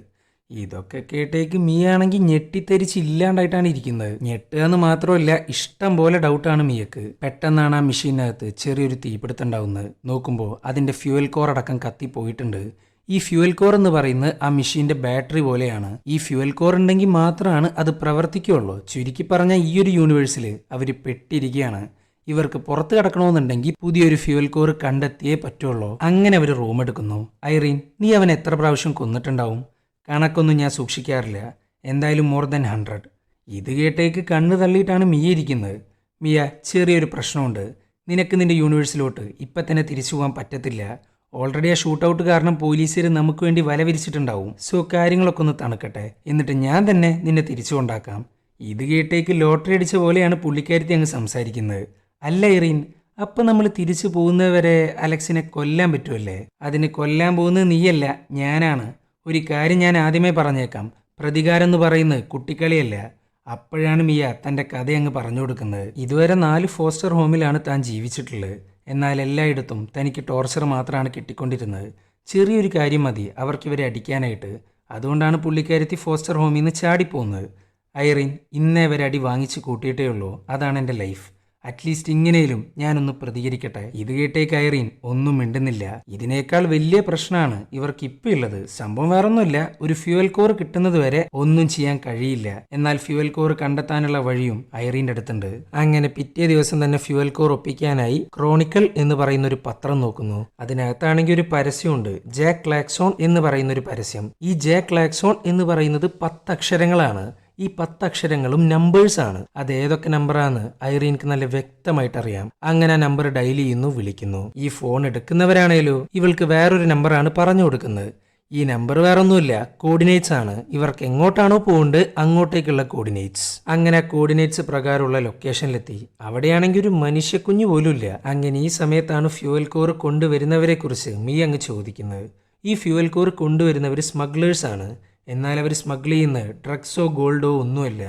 ഇതൊക്കെ കേട്ടേക്ക് മിയാണെങ്കിൽ ഞെട്ടിത്തെരിച്ചില്ലാണ്ടായിട്ടാണ് ഇരിക്കുന്നത്. ഞെട്ടുക എന്ന് മാത്രമല്ല, ഇഷ്ടം പോലെ ഡൗട്ടാണ് മിയക്ക്. പെട്ടെന്നാണ് ആ മെഷീനകത്ത് ചെറിയൊരു തീപിടുത്തം ഉണ്ടാവുന്നത്. നോക്കുമ്പോൾ അതിൻ്റെ ഫ്യൂവൽ കോർ അടക്കം കത്തിപ്പോയിട്ടുണ്ട്. ഈ ഫ്യൂവൽ കോർ എന്ന് പറയുന്നത് ആ മെഷീൻ്റെ ബാറ്ററി പോലെയാണ്. ഈ ഫ്യൂവൽ കോർ ഉണ്ടെങ്കിൽ മാത്രമാണ് അത് പ്രവർത്തിക്കുകയുള്ളൂ. ചുരുക്കി പറഞ്ഞാൽ ഈ ഒരു യൂണിവേഴ്സിൽ അവർ പെട്ടിരിക്കുകയാണ്. ഇവർക്ക് പുറത്ത് കിടക്കണമെന്നുണ്ടെങ്കിൽ പുതിയൊരു ഫ്യൂവൽ കോർ കണ്ടെത്തിയേ പറ്റുള്ളൂ. അങ്ങനെ അവർ റൂം എടുക്കുന്നു. ഐറീൻ, നീ അവൻ എത്ര പ്രാവശ്യം കൊന്നിട്ടുണ്ടാവും? കണക്കൊന്നും ഞാൻ സൂക്ഷിക്കാറില്ല, എന്തായാലും മോർ ദാൻ 100. ഇത് കേട്ടേക്ക് കണ്ണ് തള്ളിയിട്ടാണ് മിയ ഇരിക്കുന്നത്. മിയ, ചെറിയൊരു പ്രശ്നമുണ്ട്. നിനക്ക് നിന്റെ യൂണിവേഴ്സിലോട്ട് ഇപ്പം തന്നെ തിരിച്ചു പോകാൻ പറ്റത്തില്ല. ഓൾറെഡി ആ ഷൂട്ടൗട്ട് കാരണം പോലീസുകാർ നമുക്ക് വേണ്ടി വല വിരിച്ചിട്ടുണ്ടാവും. സോ കാര്യങ്ങളൊക്കെ ഒന്ന് തണുക്കട്ടെ, എന്നിട്ട് ഞാൻ തന്നെ നിന്നെ തിരിച്ചു കൊണ്ടാക്കാം. ഇത് കേട്ടേക്ക് ലോട്ടറി അടിച്ച പോലെയാണ് പുള്ളിക്കാരത്തി അങ്ങ് സംസാരിക്കുന്നത്. അല്ല ഐറീൻ, അപ്പം നമ്മൾ തിരിച്ചു പോകുന്നവരെ അലക്സിനെ കൊല്ലാൻ പറ്റുമല്ലേ? അതിന് കൊല്ലാൻ പോകുന്നത് നീയല്ല, ഞാനാണ്. ഒരു കാര്യം ഞാൻ ആദ്യമേ പറഞ്ഞേക്കാം, പ്രതികാരം എന്ന് പറയുന്നത് കുട്ടിക്കളിയല്ല. അപ്പോഴാണ് മിയ തൻ്റെ കഥ അങ്ങ് പറഞ്ഞു കൊടുക്കുന്നത്. ഇതുവരെ 4 ഫോസ്റ്റർ ഹോമിലാണ് താൻ ജീവിച്ചിട്ടുള്ളത്. എന്നാൽ എല്ലായിടത്തും തനിക്ക് ടോർച്ചർ മാത്രമാണ് കിട്ടിക്കൊണ്ടിരുന്നത്. ചെറിയൊരു കാര്യം മതി അവർക്കിവരെ അടിക്കാനായിട്ട്. അതുകൊണ്ടാണ് പുള്ളിക്കാരത്തി ഫോസ്റ്റർ ഹോമിൽ നിന്ന് ചാടിപ്പോകുന്നത്. ഐറീൻ, ഇന്നേ വരെ അടി വാങ്ങിച്ച് കൂട്ടിയിട്ടേ ഉള്ളൂ. അതാണ് എൻ്റെ ലൈഫ്. അറ്റ്ലീസ്റ്റ് ഇങ്ങനെയും ഞാനൊന്ന് പ്രതികരിക്കട്ടെ. ഇത് കേട്ടേക്ക് ഐറീൻ ഒന്നും മിണ്ടുന്നില്ല. ഇതിനേക്കാൾ വലിയ പ്രശ്നമാണ് ഇവർക്ക് ഇപ്പം ഉള്ളത്. സംഭവം വേറൊന്നുമില്ല, ഒരു ഫ്യൂവൽ കോർ കിട്ടുന്നത് വരെ ഒന്നും ചെയ്യാൻ കഴിയില്ല. എന്നാൽ ഫ്യൂവൽ കോർ കണ്ടെത്താനുള്ള വഴിയും ഐറീൻ്റെ അടുത്തുണ്ട്. അങ്ങനെ പിറ്റേ ദിവസം തന്നെ ഫ്യൂവൽ കോർ ഒപ്പിക്കാനായി ക്രോണിക്കൽ എന്ന് പറയുന്ന ഒരു പത്രം നോക്കുന്നു. അതിനകത്താണെങ്കിൽ ഒരു പരസ്യമുണ്ട്, ജാക്ക് ക്ലാക്സോൺ എന്ന് പറയുന്ന ഒരു പരസ്യം. ഈ ജാക്ക് ക്ലാക്സോൺ എന്ന് പറയുന്നത് 10 അക്ഷരങ്ങളാണ്. ഈ 10 അക്ഷരങ്ങളും നമ്പേഴ്സാണ്. അത് ഏതൊക്കെ നമ്പറാന്ന് ഐറീൻക്ക് നല്ല വ്യക്തമായിട്ട് അറിയാം. അങ്ങനെ ആ നമ്പർ ഡയൽ ചെയ്യുന്നു, വിളിക്കുന്നു. ഈ ഫോൺ എടുക്കുന്നവരാണേലോ ഇവൾക്ക് വേറൊരു നമ്പറാണ് പറഞ്ഞു കൊടുക്കുന്നത്. ഈ നമ്പർ വേറൊന്നുമില്ല, കോർഡിനേറ്റ്സ് ആണ്. ഇവർക്ക് എങ്ങോട്ടാണോ പോകേണ്ടത് അങ്ങോട്ടേക്കുള്ള കോർഡിനേറ്റ്സ്. അങ്ങനെ കോർഡിനേറ്റ്സ് പ്രകാരമുള്ള ലൊക്കേഷനിലെത്തി. അവിടെയാണെങ്കിൽ ഒരു മനുഷ്യക്കുഞ്ഞു പോലും ഇല്ല. അങ്ങനെ ഈ സമയത്താണ് ഫ്യൂവൽ കോർ കൊണ്ടുവരുന്നവരെ കുറിച്ച് മിയ അങ്ങ് ചോദിക്കുന്നത്. ഈ ഫ്യൂവൽ കോർ കൊണ്ടുവരുന്നവർ സ്മഗ്ലേഴ്സാണ്. എന്നാൽ അവർ സ്മഗിൾ ചെയ്യുന്നത് ഡ്രഗ്സോ ഗോൾഡോ ഒന്നുമല്ല,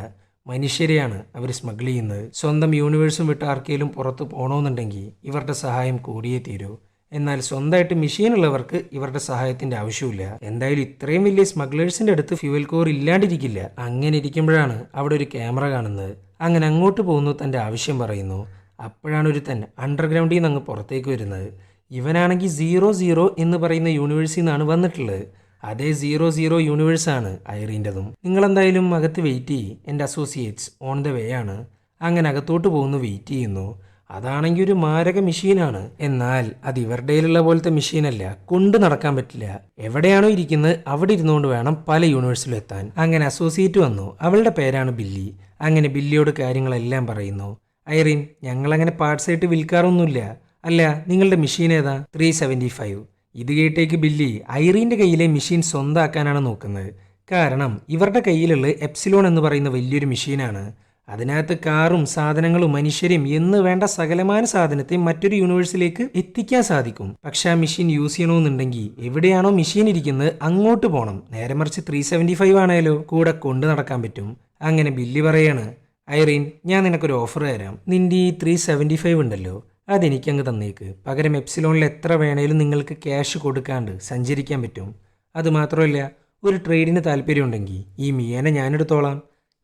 മനുഷ്യരെയാണ് അവർ സ്മഗിൾ ചെയ്യുന്നത്. സ്വന്തം യൂണിവേഴ്സും വിട്ട് ആർക്കെങ്കിലും പുറത്ത് പോകണമെന്നുണ്ടെങ്കിൽ ഇവരുടെ സഹായം കൂടിയേ തീരൂ. എന്നാൽ സ്വന്തമായിട്ട് മെഷീൻ ഉള്ളവർക്ക് ഇവരുടെ സഹായത്തിന്റെ ആവശ്യമില്ല. എന്തായാലും ഇത്രയും വലിയ സ്മഗ്ലേഴ്സിന്റെ അടുത്ത് ഫ്യൂവൽ കോർ ഇല്ലാണ്ടിരിക്കില്ല. അങ്ങനെ ഇരിക്കുമ്പോഴാണ് അവിടെ ഒരു ക്യാമറ കാണുന്നത്. അങ്ങനെ അങ്ങോട്ട് പോകുന്നു, തന്റെ ആവശ്യം പറയുന്നു. അപ്പോഴാണ് ഒരുത്തൻ അണ്ടർഗ്രൗണ്ടിൽ നിന്ന് അങ്ങ് പുറത്തേക്ക് വരുന്നത്. ഇവനാണെങ്കിൽ 00 എന്ന് പറയുന്ന യൂണിവേഴ്സിൽ നിന്നാണ് വന്നിട്ടുള്ളത്. അതേ 00 യൂണിവേഴ്സാണ് ഐറീൻ്റെതും. നിങ്ങളെന്തായാലും അകത്ത് വെയിറ്റ് ചെയ്യും, എൻ്റെ അസോസിയേറ്റ്സ് ഓൺ ദ വേ ആണ്. അങ്ങനെ അകത്തോട്ട് പോകുന്നു, വെയിറ്റ് ചെയ്യുന്നു. അതാണെങ്കിൽ ഒരു മാരക മെഷീനാണ്. എന്നാൽ അത് ഇവരുടെ കയ്യിലുള്ള പോലത്തെ മെഷീനല്ല, കൊണ്ടു നടക്കാൻ പറ്റില്ല. എവിടെയാണോ ഇരിക്കുന്നത് അവിടെ ഇരുന്നുകൊണ്ട് വേണം പല യൂണിവേഴ്സിലും എത്താൻ. അങ്ങനെ അസോസിയേറ്റ് വന്നു, അവളുടെ പേരാണ് ബില്ലി. അങ്ങനെ ബില്ലിയോട് കാര്യങ്ങളെല്ലാം പറയുന്നു. ഐറീൻ, ഞങ്ങളങ്ങനെ പാർട്സ് ആയിട്ട് വിൽക്കാറൊന്നുമില്ല. അല്ല, നിങ്ങളുടെ മെഷീൻ ഏതാ? 375. ഇത് കേട്ടേക്ക് ബില്ലി ഐറീൻ്റെ കയ്യിലെ മെഷീൻ സ്വന്തമാക്കാനാണ് നോക്കുന്നത്. കാരണം ഇവരുടെ കയ്യിലുള്ള എപ്സിലോൺ എന്ന് പറയുന്ന വലിയൊരു മെഷീനാണ്. അതിനകത്ത് കാറും സാധനങ്ങളും മനുഷ്യരും എന്ന് വേണ്ട സകലമായ സാധനത്തെ മറ്റൊരു യൂണിവേഴ്സിലേക്ക് എത്തിക്കാൻ സാധിക്കും. പക്ഷെ ആ മെഷീൻ യൂസ് ചെയ്യണമെന്നുണ്ടെങ്കിൽ എവിടെയാണോ മെഷീൻ ഇരിക്കുന്നത് അങ്ങോട്ട് പോകണം. നേരെ മറിച്ച് 375 ആണേലോ കൂടെ കൊണ്ടു നടക്കാൻ പറ്റും. അങ്ങനെ ബില്ലി പറയാണ്, ഐറീൻ, ഞാൻ നിനക്കൊരു ഓഫർ തരാം. നിന്റെ ഈ 375 ഉണ്ടല്ലോ, അതെനിക്കങ്ങ് തന്നേക്ക്. പകരം എപ്സിലോണിൽ എത്ര വേണേലും നിങ്ങൾക്ക് ക്യാഷ് കൊടുക്കാണ്ട് സഞ്ചരിക്കാൻ പറ്റും. അതുമാത്രമല്ല, ഒരു ട്രേഡിന് താല്പര്യമുണ്ടെങ്കിൽ ഈ മിയേനെ ഞാനെടുത്തോളാം.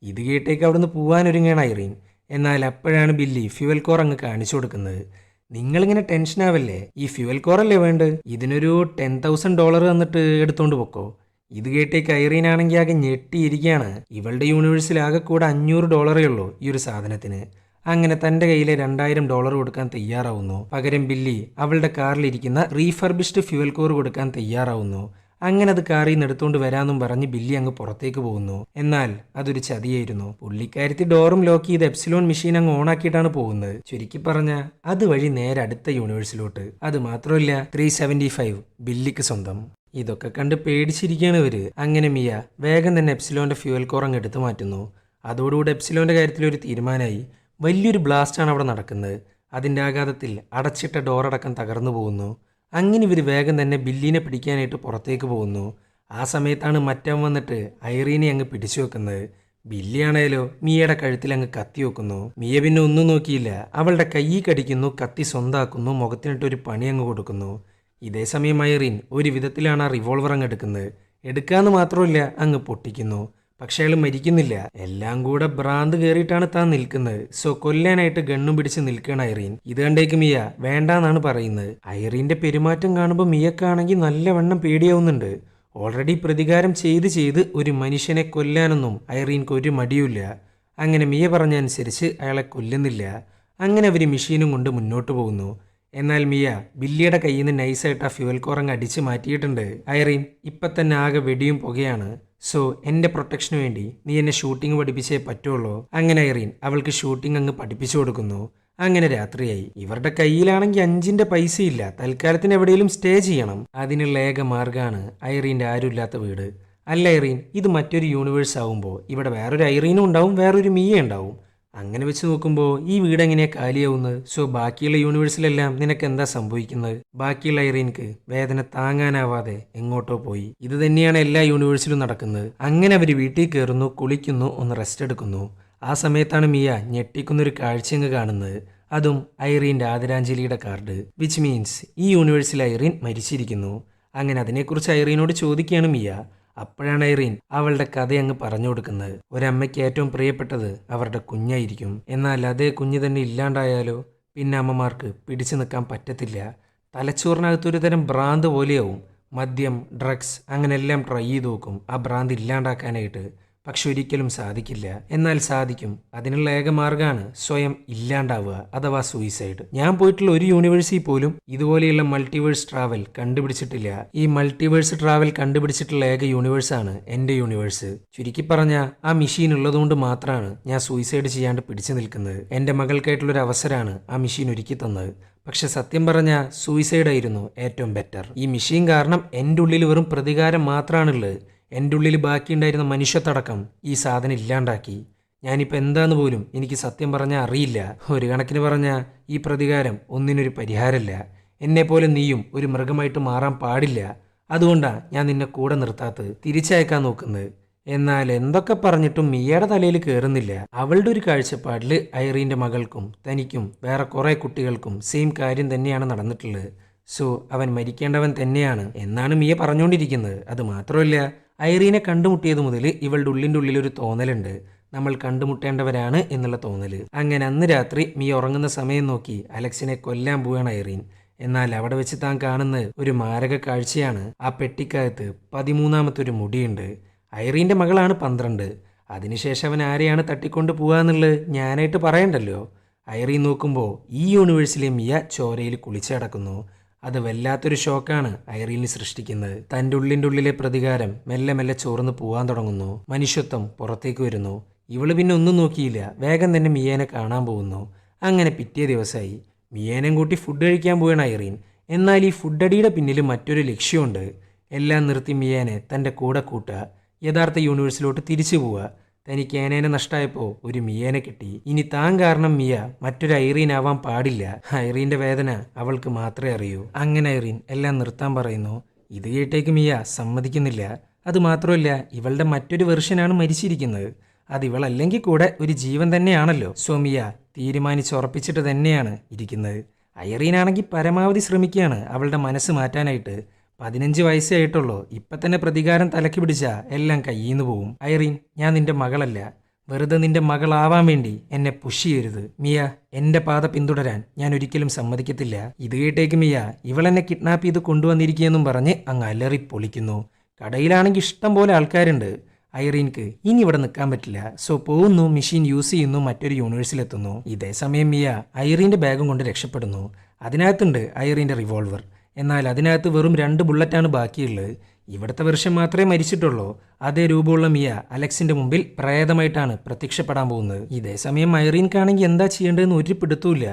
ഇത് കേട്ടേക്ക് അവിടുന്ന് പോകാനൊരുങ്ങാണ് ഐറീൻ. എന്നാൽ അപ്പോഴാണ് ബില്ലി ഫ്യൂവൽ കോർ അങ്ങ് കാണിച്ചു കൊടുക്കുന്നത്. നിങ്ങളിങ്ങനെ ടെൻഷനാവല്ലേ, ഈ ഫ്യൂവൽ കോറല്ലേ വേണ്ടത്, ഇതിനൊരു $10,000 തന്നിട്ട് എടുത്തോണ്ട് പൊക്കോ. ഇത് കേട്ടേക്ക് ഐറീൻ ആണെങ്കിൽ ആകെ ഞെട്ടിയിരിക്കുകയാണ്. ഇവളുടെ യൂണിവേഴ്സിൽ ആകെ കൂടെ $500 ഉള്ളൂ ഈ ഒരു സാധനത്തിന്. അങ്ങനെ തൻ്റെ കയ്യിലെ $2,000 കൊടുക്കാൻ തയ്യാറാവുന്നു. പകരം ബില്ലി അവളുടെ കാറിലിരിക്കുന്ന റീഫർബിഷ്ഡ് ഫ്യൂവൽ കോർ കൊടുക്കാൻ തയ്യാറാവുന്നു. അങ്ങനെ അത് കാറിൽ നിന്ന് എടുത്തുകൊണ്ട് വരാമെന്നും പറഞ്ഞ് ബില്ലി അങ്ങ് പുറത്തേക്ക് പോകുന്നു. എന്നാൽ അതൊരു ചതിയായിരുന്നു. പുള്ളിക്കാരത്തി ഡോറും ലോക്ക് ചെയ്ത് എപ്സിലോൺ മെഷീൻ അങ്ങ് ഓണാക്കിയിട്ടാണ് പോകുന്നത്. ചുരുക്കി പറഞ്ഞ അതുവഴി നേരെ അടുത്ത യൂണിവേഴ്സിലോട്ട്. അത് മാത്രമല്ല, 375 ബില്ലിക്ക് സ്വന്തം. ഇതൊക്കെ കണ്ട് പേടിച്ചിരിക്കുകയാണ് ഇവര്. അങ്ങനെ മിയ വേഗം തന്നെ എപ്സിലോന്റെ ഫ്യൂവൽ കോർ അങ്ങ് എടുത്തു മാറ്റുന്നു. അതോടുകൂടി എപ്സിലോന്റെ കാര്യത്തിൽ ഒരു തീരുമാനമായി. വലിയൊരു ബ്ലാസ്റ്റാണ് അവിടെ നടക്കുന്നത്. അതിൻ്റെ ആഘാതത്തിൽ അടച്ചിട്ട ഡോറടക്കം തകർന്നു പോകുന്നു. അങ്ങനെ ഇവർ വേഗം തന്നെ ബില്ലിനെ പിടിക്കാനായിട്ട് പുറത്തേക്ക് പോകുന്നു. ആ സമയത്താണ് മറ്റവൻ വന്നിട്ട് ഐറീനെ അങ്ങ് പിടിച്ചു വെക്കുന്നത്. ബില്ലിയാണേലോ മിയയുടെ കഴുത്തിൽ അങ്ങ് കത്തി വെക്കുന്നു. മിയ പിന്നെ ഒന്നും നോക്കിയില്ല, അവളുടെ കൈ കടിക്കുന്നു, കത്തി സ്വന്താക്കുന്നു, മുഖത്തിനിട്ടൊരു പണി അങ്ങ് കൊടുക്കുന്നു. ഇതേ സമയം ഐറീൻ ഒരു വിധത്തിലാണ് ആ റിവോൾവർ അങ്ങ് എടുക്കുന്നത്. എടുക്കാന്ന് മാത്രമല്ല, അങ്ങ് പൊട്ടിക്കുന്നു. പക്ഷെ അയാൾ മരിക്കുന്നില്ല. എല്ലാം കൂടെ ഭ്രാന്ത് കയറിയിട്ടാണ് താൻ നിൽക്കുന്നത്. സോ കൊല്ലാനായിട്ട് ഗണ്ണും പിടിച്ച് നിൽക്കുകയാണ് ഐറീൻ. ഇത് കണ്ടേക്ക് മിയ വേണ്ടാന്നാണ് പറയുന്നത്. ഐറീന്റെ പെരുമാറ്റം കാണുമ്പോൾ മിയക്കാണെങ്കിൽ നല്ലവണ്ണം പേടിയാവുന്നുണ്ട്. ഓൾറെഡി പ്രതികാരം ചെയ്ത് ഒരു മനുഷ്യനെ കൊല്ലാനൊന്നും ഐറീൻക്ക് ഒരു മടിയുമില്ല. അങ്ങനെ മിയ പറഞ്ഞനുസരിച്ച് അയാളെ കൊല്ലുന്നില്ല. അങ്ങനെ അവർ മെഷീനും കൊണ്ട് മുന്നോട്ട് പോകുന്നു. എന്നാൽ മിയ ബില്ലിയുടെ കയ്യിൽ നിന്ന് നൈസായിട്ട് ആ ഫ്യൂവൽ കോർ അങ്ങ് അടിച്ച് മാറ്റിയിട്ടുണ്ട്. ഐറീൻ, ഇപ്പം തന്നെ ആകെ വെടിയും പുകയാണ്. സോ എൻ്റെ പ്രൊട്ടക്ഷന് വേണ്ടി നീ എന്നെ ഷൂട്ടിംഗ് പഠിപ്പിച്ചേ പറ്റുള്ളൂ. അങ്ങനെ ഐറീൻ അവൾക്ക് ഷൂട്ടിംഗ് അങ്ങ് പഠിപ്പിച്ചു കൊടുക്കുന്നു. അങ്ങനെ രാത്രിയായി. ഇവരുടെ കയ്യിലാണെങ്കിൽ 5 പൈസയില്ല. തൽക്കാലത്തിന് എവിടെയെങ്കിലും സ്റ്റേ ചെയ്യണം. അതിനുള്ള ഏക മാർഗ്ഗമാണ് ഐറീൻ്റെ ആരുമില്ലാത്ത വീട്. അല്ല ഐറീൻ, ഇത് മറ്റൊരു യൂണിവേഴ്സ് ആവുമ്പോൾ ഇവിടെ വേറൊരു ഐറീനും ഉണ്ടാവും, വേറൊരു മിയ ഉണ്ടാവും. അങ്ങനെ വെച്ച് നോക്കുമ്പോൾ ഈ വീട് എങ്ങനെയാ കാലിയാവുന്നത്? സോ ബാക്കിയുള്ള യൂണിവേഴ്സിലെല്ലാം നിനക്ക് എന്താ സംഭവിക്കുന്നത്? ബാക്കിയുള്ള ഐറീൻക്ക് വേദന താങ്ങാനാവാതെ എങ്ങോട്ടോ പോയി. ഇത് തന്നെയാണ് എല്ലാ യൂണിവേഴ്സിലും നടക്കുന്നത്. അങ്ങനെ അവർ വീട്ടിൽ കയറുന്നു, കുളിക്കുന്നു, ഒന്ന് റെസ്റ്റ് എടുക്കുന്നു. ആ സമയത്താണ് മിയ ഞെട്ടിക്കുന്നൊരു കാഴ്ചയങ്ങ് കാണുന്നത്. അതും ഐറീൻ്റെ ആദരാഞ്ജലിയുടെ കാർഡ്. വിച്ച് മീൻസ് ഈ യൂണിവേഴ്സിൽ ഐറീൻ മരിച്ചിരിക്കുന്നു. അങ്ങനെ അതിനെക്കുറിച്ച് ഐറീനോട് ചോദിക്കുകയാണ് മിയ. അപ്പോഴാണ് ഐറീൻ അവളുടെ കഥ അങ്ങ് പറഞ്ഞു കൊടുക്കുന്നത്. ഒരമ്മയ്ക്ക് ഏറ്റവും പ്രിയപ്പെട്ടത് അവരുടെ കുഞ്ഞായിരിക്കും. എന്നാൽ അതേ കുഞ്ഞ് തന്നെ ഇല്ലാണ്ടായാലോ? പിന്നെ അമ്മമാർക്ക് പിടിച്ചു നിൽക്കാൻ പറ്റത്തില്ല. തലച്ചോറിനകത്തൊരു തരം ഭ്രാന്ത് പോലെയാവും. മദ്യം, ഡ്രഗ്സ് അങ്ങനെ എല്ലാം ട്രൈ ചെയ്ത് നോക്കും ആ ഭ്രാന്ത് ഇല്ലാണ്ടാക്കാനായിട്ട്. പക്ഷെ ഒരിക്കലും സാധിക്കില്ല. എന്നാൽ സാധിക്കും. അതിനുള്ള ഏക മാർഗ്ഗമാണ് സ്വയം ഇല്ലാണ്ടാവുക, അഥവാ സൂയിസൈഡ്. ഞാൻ പോയിട്ടുള്ള ഒരു യൂണിവേഴ്സിൽ പോലും ഇതുപോലെയുള്ള മൾട്ടിവേഴ്സ് ട്രാവൽ കണ്ടുപിടിച്ചിട്ടില്ല. ഈ മൾട്ടിവേഴ്സ് ട്രാവൽ കണ്ടുപിടിച്ചിട്ടുള്ള ഏക യൂണിവേഴ്സാണ് എൻ്റെ യൂണിവേഴ്സ്. ചുരുക്കി പറഞ്ഞാൽ ആ മെഷീൻ ഉള്ളതുകൊണ്ട് മാത്രമാണ് ഞാൻ സൂയിസൈഡ് ചെയ്യാണ്ട് പിടിച്ചു നിൽക്കുന്നത്. എൻ്റെ മകൾക്കായിട്ടുള്ളൊരു അവസരമാണ് ആ മെഷീൻ ഒരുക്കി തന്നത്. പക്ഷെ സത്യം പറഞ്ഞാൽ സൂയിസൈഡ് ആയിരുന്നു ഏറ്റവും ബെറ്റർ. ഈ മെഷീൻ കാരണം എൻ്റെ ഉള്ളിൽ വെറും പ്രതികാരം മാത്രമാണുള്ളത്. എൻ്റെ ഉള്ളിൽ ബാക്കിയുണ്ടായിരുന്ന മനുഷ്യത്തടക്കം ഈ സാധനം ഇല്ലാണ്ടാക്കി. ഞാനിപ്പോൾ എന്താന്ന് പോലും എനിക്ക് സത്യം പറഞ്ഞാൽ അറിയില്ല. ഒരു കണക്കിന് പറഞ്ഞാൽ ഈ പ്രതികാരം ഒന്നിനൊരു പരിഹാരമല്ല. എന്നെപ്പോലെ നീയും ഒരു മൃഗമായിട്ട് മാറാൻ പാടില്ല. അതുകൊണ്ടാണ് ഞാൻ നിന്നെ കൂടെ നിർത്താത്തത്, തിരിച്ചയക്കാൻ നോക്കുന്നത്. എന്നാൽ എന്തൊക്കെ പറഞ്ഞിട്ടും മിയയുടെ തലയിൽ കയറുന്നില്ല. അവളുടെ ഒരു കാഴ്ചപ്പാടിൽ ഐറീൻ്റെ മകൾക്കും തനിക്കും വേറെ കുറേ കുട്ടികൾക്കും സെയിം കാര്യം തന്നെയാണ് നടന്നിട്ടുള്ളത്. സോ അവൻ മരിക്കേണ്ടവൻ തന്നെയാണ് എന്നാണ് മിയ പറഞ്ഞുകൊണ്ടിരിക്കുന്നത്. അത് മാത്രമല്ല, ഐറീനെ കണ്ടുമുട്ടിയത് മുതൽ ഇവളുടെ ഉള്ളിൻ്റെ ഒരു തോന്നലുണ്ട്, നമ്മൾ കണ്ടുമുട്ടേണ്ടവരാണ് എന്നുള്ള തോന്നൽ. അങ്ങനെ അന്ന് രാത്രി മിയ ഉറങ്ങുന്ന സമയം നോക്കി അലക്സിനെ കൊല്ലാൻ പോവുകയാണ് ഐറീൻ. എന്നാൽ അവിടെ വെച്ച് താൻ കാണുന്ന ഒരു മാരക കാഴ്ചയാണ്. ആ പെട്ടിക്കകത്ത് 13ാമത്തെ ഒരു മുടിയുണ്ട്. ഐറീൻ്റെ മകളാണ് 12. അതിനുശേഷം അവൻ ആരെയാണ് തട്ടിക്കൊണ്ട് പോകാന്നുള്ളത് ഞാനായിട്ട് പറയണ്ടല്ലോ. ഐറീൻ നോക്കുമ്പോൾ ഈ യൂണിവേഴ്സിലെ മിയ ചോരയിൽ കുളിച്ചടക്കുന്നു. അത് വല്ലാത്തൊരു ഷോക്കാണ് ഐറീനിൽ സൃഷ്ടിക്കുന്നത്. തൻ്റെ ഉള്ളിലെ പ്രതികാരം മെല്ലെ മെല്ലെ ചോർന്ന് പോകാൻ തുടങ്ങുന്നു. മനുഷ്യത്വം പുറത്തേക്ക് വരുന്നു. ഇവള് പിന്നെ ഒന്നും നോക്കിയില്ല, വേഗം തന്നെ മിയേനെ കാണാൻ പോകുന്നു. അങ്ങനെ പിറ്റേ ദിവസമായി. മിയേനെയും കൂട്ടി ഫുഡ് കഴിക്കാൻ പോവുകയാണ് ഐറീൻ. എന്നാൽ ഈ ഫുഡ് അടിയുടെ പിന്നിൽ മറ്റൊരു ലക്ഷ്യമുണ്ട്. എല്ലാം നിർത്തി മിയേനെ തൻ്റെ കൂടെ കൂട്ടുക, യഥാർത്ഥ യൂണിവേഴ്സിലോട്ട് തിരിച്ചു പോവുക. തനിക്ക് ഏനേനെ നഷ്ടമായപ്പോൾ ഒരു മിയേനെ കിട്ടി. ഇനി താൻ കാരണം മിയ മറ്റൊരു ഐറീൻ ആവാൻ പാടില്ല. ഐറീൻ്റെ വേദന അവൾക്ക് മാത്രമേ അറിയൂ. അങ്ങനെ ഐറീൻ എല്ലാം നിർത്താൻ പറയുന്നു. ഇത് കേട്ടേക്ക് മിയ സമ്മതിക്കുന്നില്ല. അത് മാത്രമല്ല, ഇവളുടെ മറ്റൊരു വെർഷനാണ് മരിച്ചിരിക്കുന്നത്. അത് ഇവളല്ലെങ്കിൽ കൂടെ ഒരു ജീവൻ തന്നെയാണല്ലോ. സോ മിയ തീരുമാനിച്ചുറപ്പിച്ചിട്ട് തന്നെയാണ് ഇരിക്കുന്നത്. ഐറീനാണെങ്കിൽ പരമാവധി ശ്രമിക്കുകയാണ് അവളുടെ മനസ്സ് മാറ്റാനായിട്ട്. 15 വയസ്സേ ആയിട്ടുള്ളൂ. ഇപ്പം തന്നെ പ്രതികാരം തലക്ക് പിടിച്ചാൽ എല്ലാം കയ്യിൽ നിന്ന് പോവും. ഐറീൻ, ഞാൻ നിന്റെ മകളല്ല. വെറുതെ നിന്റെ മകളാവാൻ വേണ്ടി എന്നെ പുഷ് ചെയ്യരുത്. മിയ, എൻ്റെ പാത പിന്തുടരാൻ ഞാൻ ഒരിക്കലും സമ്മതിക്കത്തില്ല. ഇത് കേട്ടേക്ക് മിയ ഇവളെന്നെ കിഡ്നാപ്പ് ചെയ്ത് കൊണ്ടുവന്നിരിക്കുകയെന്നും പറഞ്ഞ് അങ്ങ് അലറി പൊളിക്കുന്നു. കടയിലാണെങ്കിൽ ഇഷ്ടം പോലെ ആൾക്കാരുണ്ട്. ഐറീൻക്ക് ഇനി ഇവിടെ നിൽക്കാൻ പറ്റില്ല. സോ പോകുന്നു, മെഷീൻ യൂസ് ചെയ്യുന്നു, മറ്റൊരു യൂണിവേഴ്സിലെത്തുന്നു. ഇതേ സമയം മിയ ഐറീൻ്റെ ബാഗും കൊണ്ട് രക്ഷപ്പെടുന്നു. അതിനകത്തുണ്ട് ഐറീൻ്റെ റിവോൾവർ. എന്നാൽ അതിനകത്ത് വെറും 2 ബുള്ളറ്റാണ് ബാക്കിയുള്ളത്. ഇവിടുത്തെ വെർഷൻ മാത്രമേ മരിച്ചിട്ടുള്ളൂ. അതേ രൂപമുള്ള മിയ അലക്സിന്റെ മുമ്പിൽ പ്രേതമായിട്ടാണ് പ്രത്യക്ഷപ്പെടാൻ പോകുന്നത്. ഇതേ സമയം ഐറീൻക്കാണെങ്കിൽ എന്താ ചെയ്യേണ്ടതെന്ന് ഒരു പിടുത്തമില്ല.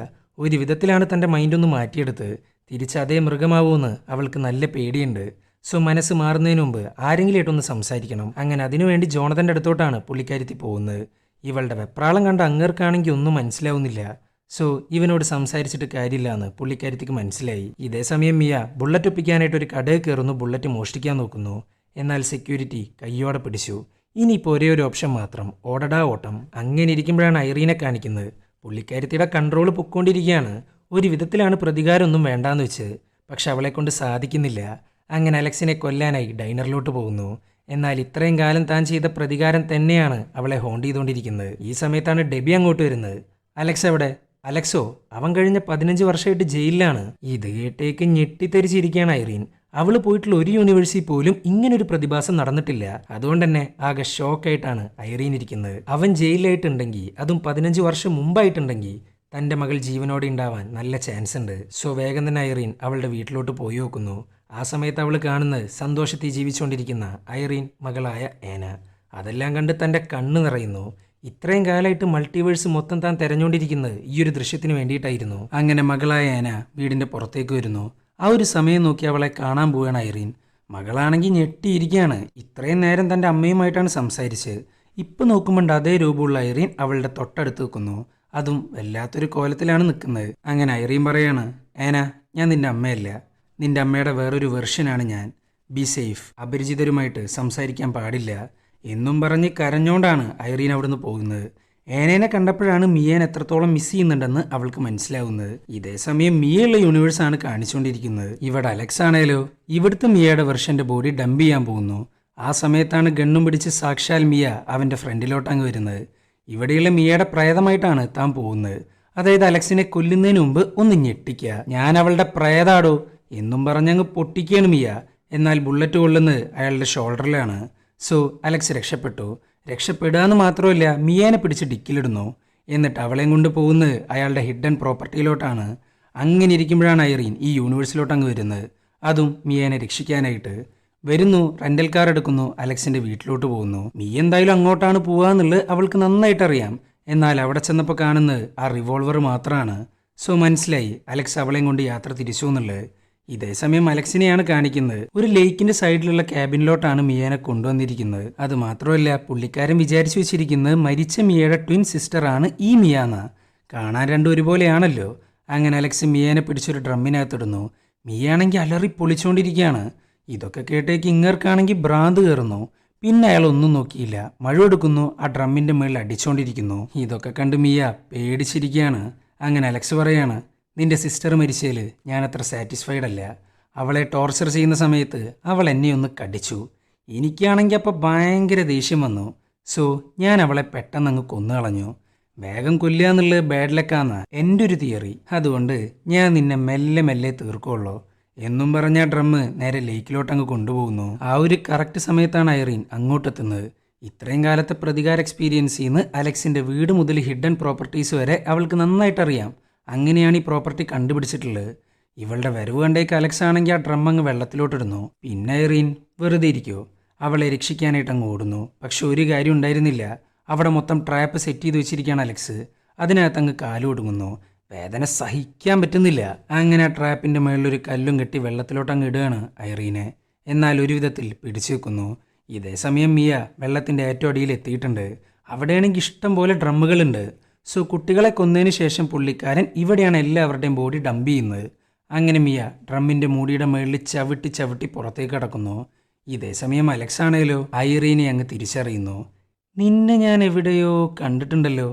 ഒരു വിധത്തിലാണ് തൻ്റെ മൈൻഡൊന്ന് മാറ്റിയെടുത്ത് തിരിച്ച് അതേ മൃഗമാവുമെന്ന് അവൾക്ക് നല്ല പേടിയുണ്ട്. സോ മനസ്സ് മാറുന്നതിന് മുമ്പ് ആരെങ്കിലുമായിട്ടൊന്ന് സംസാരിക്കണം. അങ്ങനെ അതിനുവേണ്ടി ജോണതൻ്റെ അടുത്തോട്ടാണ് പുള്ളിക്കാരിത്തി പോകുന്നത്. ഇവളുടെ വെപ്രാളം കണ്ട അങ്ങേർക്കാണെങ്കിൽ ഒന്നും മനസ്സിലാവുന്നില്ല. സോ ഇവനോട് സംസാരിച്ചിട്ട് കാര്യമില്ലാന്ന് പുള്ളിക്കാരിത്തിക്ക് മനസ്സിലായി. ഇതേ സമയം മിയ ബുള്ളറ്റ് ഒപ്പിക്കാനായിട്ട് ഒരു കടയിൽ കയറുന്നു. ബുള്ളറ്റ് മോഷ്ടിക്കാൻ നോക്കുന്നു. എന്നാൽ സെക്യൂരിറ്റി കയ്യോടെ പിടിച്ചു. ഇനിയിപ്പോൾ ഒരേ ഒരു ഓപ്ഷൻ മാത്രം, ഓടടാ ഓട്ടം. അങ്ങനെ ഇരിക്കുമ്പോഴാണ് ഐറീനെ കാണിക്കുന്നത്. പുള്ളിക്കാരിത്തിയുടെ കൺട്രോൾ പൊക്കോണ്ടിരിക്കുകയാണ്. ഒരു വിധത്തിലാണ് പ്രതികാരമൊന്നും വേണ്ടാന്ന് വെച്ച്. പക്ഷെ അവളെ കൊണ്ട് സാധിക്കുന്നില്ല. അങ്ങനെ അലക്സിനെ കൊല്ലാനായി ഡൈനറിലോട്ട് പോകുന്നു. എന്നാൽ ഇത്രയും കാലം താൻ ചെയ്ത പ്രതികാരം തന്നെയാണ് അവളെ ഹോണ്ട് ചെയ്തുകൊണ്ടിരിക്കുന്നത്. ഈ സമയത്താണ് ഡെബി അങ്ങോട്ട് വരുന്നത്. അലക്സ് എവിടെ? അലക്സോ, അവൻ കഴിഞ്ഞ 15 വർഷമായിട്ട് ജയിലിലാണ്. ഇത് കേട്ടേക്ക് ഞെട്ടിത്തെരിച്ചിരിക്കുകയാണ് ഐറീൻ. അവള് പോയിട്ടുള്ള ഒരു യൂണിവേഴ്സിറ്റി പോലും ഇങ്ങനൊരു പ്രതിഭാസം നടന്നിട്ടില്ല. അതുകൊണ്ട് തന്നെ ആകെ ഷോക്കായിട്ടാണ് ഐറീൻ ഇരിക്കുന്നത്. അവൻ ജയിലിലായിട്ടുണ്ടെങ്കിൽ, അതും 15 വർഷം മുമ്പായിട്ടുണ്ടെങ്കിൽ, തൻ്റെ മകൾ ജീവനോടെ ഉണ്ടാവാൻ നല്ല ചാൻസ് ഉണ്ട്. സോ വേഗം തന്നെ ഐറീൻ അവളുടെ വീട്ടിലോട്ട് പോയി നോക്കുന്നു. ആ സമയത്ത് അവൾ കാണുന്നത് സന്തോഷത്തിൽ ജീവിച്ചുകൊണ്ടിരിക്കുന്ന ഐറീൻ മകളായ ഏന. അതെല്ലാം കണ്ട് തൻ്റെ കണ്ണ് നിറയുന്നു. ഇത്രയും കാലമായിട്ട് മൾട്ടിവേഴ്സ് മൊത്തം താൻ തെരഞ്ഞുകൊണ്ടിരിക്കുന്നത് ഈ ഒരു ദൃശ്യത്തിന് വേണ്ടിയിട്ടായിരുന്നു. അങ്ങനെ മകളായ ഏന വീടിൻ്റെ പുറത്തേക്ക് വരുന്നു. ആ ഒരു സമയം നോക്കി അവളെ കാണാൻ പോവുകയാണ് ഐറീൻ. മകളാണെങ്കിൽ ഞെട്ടിയിരിക്കുകയാണ്. ഇത്രയും നേരം തൻ്റെ അമ്മയുമായിട്ടാണ് സംസാരിച്ചത്. ഇപ്പം നോക്കുമ്പോൾ അതേ രൂപമുള്ള ഐറീൻ അവളുടെ തൊട്ടടുത്ത് നിൽക്കുന്നു. അതും വല്ലാത്തൊരു കോലത്തിലാണ് നിൽക്കുന്നത്. അങ്ങനെ ഐറീൻ പറയാണ്, ഏന, ഞാൻ നിൻ്റെ അമ്മയല്ല, നിൻ്റെ അമ്മയുടെ വേറൊരു വെർഷനാണ് ഞാൻ. ബി സേഫ്, അപരിചിതരുമായിട്ട് സംസാരിക്കാൻ പാടില്ല എന്നും പറഞ്ഞ് കരഞ്ഞോണ്ടാണ് ഐറീൻ അവിടുന്ന് പോകുന്നത്. ഏനേനെ കണ്ടപ്പോഴാണ് മിയേനെ എത്രത്തോളം മിസ് ചെയ്യുന്നുണ്ടെന്ന് അവൾക്ക് മനസ്സിലാവുന്നത്. ഇതേ സമയം മിയയുള്ള യൂണിവേഴ്സാണ് കാണിച്ചുകൊണ്ടിരിക്കുന്നത്. ഇവിടെ അലക്സ് ആണേലോ ഇവിടുത്തെ മിയയുടെ വെർഷൻ്റെ ബോഡി ഡംപ് ചെയ്യാൻ പോകുന്നു. ആ സമയത്താണ് ഗണ്ണും പിടിച്ച് സാക്ഷാൽ മിയ അവൻ്റെ ഫ്രണ്ടിലോട്ടങ്ങ് വരുന്നത്. ഇവിടെയുള്ള മിയയുടെ പ്രേതമായിട്ടാണ് താൻ പോകുന്നത്. അതായത് അലക്സിനെ കൊല്ലുന്നതിന് മുമ്പ് ഒന്ന് ഞെട്ടിക്കുക, ഞാൻ അവളുടെ പ്രേതാടോ എന്നും പറഞ്ഞങ്ങ് പൊട്ടിക്കുകയാണ് മിയ. എന്നാൽ ബുള്ളറ്റ് കൊള്ളുന്നത് അയാളുടെ ഷോൾഡറിലാണ്. സോ അലക്സ് രക്ഷപ്പെട്ടു. രക്ഷപ്പെടുകയെന്ന് മാത്രമല്ല, മിയേനെ പിടിച്ച് ഡിക്കിലിടുന്നു. എന്നിട്ട് അവളെയും കൊണ്ട് പോകുന്നത് അയാളുടെ ഹിഡൻ പ്രോപ്പർട്ടിയിലോട്ടാണ്. അങ്ങനെ ഇരിക്കുമ്പോഴാണ് ഐറീൻ ഈ യൂണിവേഴ്സിലോട്ട് അങ്ങ് വരുന്നത്. അതും മിയേനെ രക്ഷിക്കാനായിട്ട് വരുന്നു. റെൻ്റൽ കാർ എടുക്കുന്നു, അലക്സിൻ്റെ വീട്ടിലോട്ട് പോകുന്നു. മിയ എന്തായാലും അങ്ങോട്ടാണ് പോകാന്നുള്ളത് അവൾക്ക് നന്നായിട്ട് അറിയാം. എന്നാൽ അവിടെ ചെന്നപ്പോൾ കാണുന്നത് ആ റിവോൾവർ മാത്രമാണ്. സോ മനസ്സിലായി അലക്സ് അവളെയും കൊണ്ട് യാത്ര തിരിച്ചു എന്നുള്ളത്. ഇതേ സമയം അലക്സിനെയാണ് കാണിക്കുന്നത്. ഒരു ലേക്കിന്റെ സൈഡിലുള്ള ക്യാബിനിലോട്ടാണ് മിയേനെ കൊണ്ടുവന്നിരിക്കുന്നത്. അത് മാത്രമല്ല, പുള്ളിക്കാരൻ വിചാരിച്ചു വെച്ചിരിക്കുന്നത് മരിച്ച മിയയുടെ ട്വിൻ സിസ്റ്ററാണ് ഈ മിയ എന്നാ. കാണാൻ രണ്ടും ഒരുപോലെയാണല്ലോ. അങ്ങനെ അലക്സ് മിയേനെ പിടിച്ചൊരു ഡ്രമ്മിനകത്തിടുന്നു. മിയാണെങ്കിൽ അലറി പൊളിച്ചുകൊണ്ടിരിക്കുകയാണ്. ഇതൊക്കെ കേട്ടേക്ക് ഇങ്ങർക്കാണെങ്കിൽ ഭ്രാന്ത് കയറുന്നു. പിന്നെ അയാൾ ഒന്നും നോക്കിയില്ല, മഴ എടുക്കുന്നു, ആ ഡ്രമ്മിന്റെ മുകളിൽ അടിച്ചുകൊണ്ടിരിക്കുന്നു. ഇതൊക്കെ കണ്ട് മിയ പേടിച്ചിരിക്കുകയാണ്. അങ്ങനെ അലക്സ് പറയാണ്, നിന്റെ സിസ്റ്റർ മരിച്ചതിൽ ഞാനത്ര സാറ്റിസ്ഫൈഡ് അല്ല. അവളെ ടോർച്ചർ ചെയ്യുന്ന സമയത്ത് അവൾ എന്നെ ഒന്ന് കടിച്ചു. എനിക്കാണെങ്കിൽ അപ്പോൾ ഭയങ്കര ദേഷ്യം വന്നു. സോ ഞാൻ അവളെ പെട്ടെന്ന് അങ്ങ് കൊന്നുകളഞ്ഞു. വേഗം കൊല്ലുക എന്നുള്ളത് ബാഡ് ലക്കാന്നാ എൻ്റെ ഒരു തിയറി. അതുകൊണ്ട് ഞാൻ നിന്നെ മെല്ലെ മെല്ലെ തീർക്കുള്ളൂ എന്നും പറഞ്ഞ ഡ്രമ്മ് നേരെ ലേക്കിലോട്ട് അങ്ങ് കൊണ്ടുപോകുന്നു. ആ ഒരു കറക്റ്റ് സമയത്താണ് ഐറീൻ അങ്ങോട്ടെത്തുന്നത്. ഇത്രയും കാലത്തെ പ്രതികാര എക്സ്പീരിയൻസ് ചെയ്യുന്ന അലക്സിൻ്റെ വീട് മുതൽ ഹിഡൻ പ്രോപ്പർട്ടീസ് വരെ അവൾക്ക് നന്നായിട്ടറിയാം. അങ്ങനെയാണ് ഈ പ്രോപ്പർട്ടി കണ്ടുപിടിച്ചിട്ടുള്ളത്. ഇവളുടെ വരവ് കണ്ടേക്ക് അലക്സ് ആണെങ്കിൽ ആ ഡ്രം അങ്ങ് വെള്ളത്തിലോട്ടിടുന്നു. പിന്നെ ഐറീൻ വെറുതെ ഇരിക്കുമോ? അവളെ രക്ഷിക്കാനായിട്ട് അങ്ങ് ഓടുന്നു. പക്ഷെ ഒരു കാര്യം ഉണ്ടായിരുന്നില്ല. അവിടെ മൊത്തം ട്രാപ്പ് സെറ്റ് ചെയ്ത് വെച്ചിരിക്കുകയാണ് അലക്സ്. അതിനകത്ത് അങ്ങ് കാലൊടുങ്ങുന്നു. വേദന സഹിക്കാൻ പറ്റുന്നില്ല. അങ്ങനെ ആ ട്രാപ്പിൻ്റെ മുകളിലൊരു കല്ലും കെട്ടി വെള്ളത്തിലോട്ട് അങ്ങ് ഇടുകയാണ് ഐറീനെ. എന്നാൽ ഒരു വിധത്തിൽ പിടിച്ചു വെക്കുന്നു. ഇതേ സമയം മിയ വെള്ളത്തിൻ്റെ ഏറ്റവും അടിയിൽ എത്തിയിട്ടുണ്ട്. അവിടെയാണെങ്കിൽ ഇഷ്ടം പോലെ ഡ്രമ്മുകളുണ്ട്. സോ കുട്ടികളെ കൊന്നതിന് ശേഷം പുള്ളിക്കാരൻ ഇവിടെയാണ് എല്ലാവരുടെയും ബോഡി ഡംപ് ചെയ്യുന്നത്. അങ്ങനെ മിയ ഡ്രമ്മിൻ്റെ മൂടിയുടെ മുകളിൽ ചവിട്ടി ചവിട്ടി പുറത്തേക്ക് കിടക്കുന്നു. ഇതേ സമയം അലക്സ് ആണേലോ ഐറീനെ അങ്ങ് തിരിച്ചറിയുന്നു. നിന്നെ ഞാൻ എവിടെയോ കണ്ടിട്ടുണ്ടല്ലോ.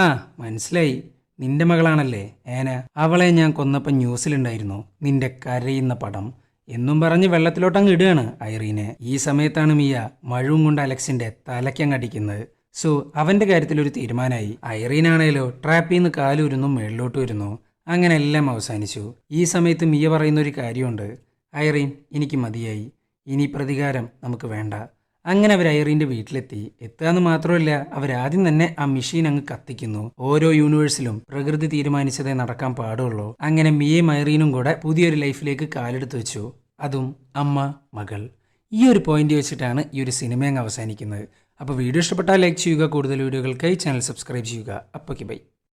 ആ മനസ്സിലായി, നിന്റെ മകളാണല്ലേ ഏന. അവളെ ഞാൻ കൊന്നപ്പം ന്യൂസിലുണ്ടായിരുന്നു നിന്റെ കരയുന്ന പടം എന്നും പറഞ്ഞ് വെള്ളത്തിലോട്ടങ്ങ് ഇടുകയാണ് ഐറീനെ. ഈ സമയത്താണ് മിയ മഴവും കൊണ്ട് അലക്സിന്റെ തലയ്ക്കങ്ങടിക്കുന്നത്. സോ അവന്റെ കാര്യത്തിൽ ഒരു തീരുമാനമായി. ഐറീനാണേലോ ട്രാപ്പിൽ നിന്ന് കാലൂരുന്നു മേളിലോട്ട് വരുന്നു. അങ്ങനെ എല്ലാം അവസാനിച്ചു. ഈ സമയത്ത് മിയ പറയുന്ന ഒരു കാര്യമുണ്ട്. ഐറീൻ, എനിക്ക് മതിയായി, ഇനി പ്രതികാരം നമുക്ക് വേണ്ട. അങ്ങനെ അവർ ഐറീൻ്റെ വീട്ടിലെത്തി. എത്തുകയെന്ന് മാത്രമല്ല, അവരാദ്യം തന്നെ ആ മെഷീൻ അങ്ങ് കത്തിക്കുന്നു. ഓരോ യൂണിവേഴ്സിലും പ്രകൃതി തീരുമാനിച്ചതേ നടക്കാൻ പാടുള്ളൂ. അങ്ങനെ മിയയും ഐറീനും കൂടെ പുതിയൊരു ലൈഫിലേക്ക് കാലെടുത്ത് വെച്ചു. അതും അമ്മ മകൾ. ഈ ഒരു പോയിന്റ് വെച്ചിട്ടാണ് ഈ ഒരു സിനിമ അങ്ങ് അവസാനിക്കുന്നത്. അപ്പോൾ വീഡിയോ ഇഷ്ടപ്പെട്ടാൽ ലൈക്ക് ചെയ്യുക. കൂടുതൽ വീഡിയോകൾക്കായി ചാനൽ സബ്സ്ക്രൈബ് ചെയ്യുക. അപ്പോൾ ബൈ.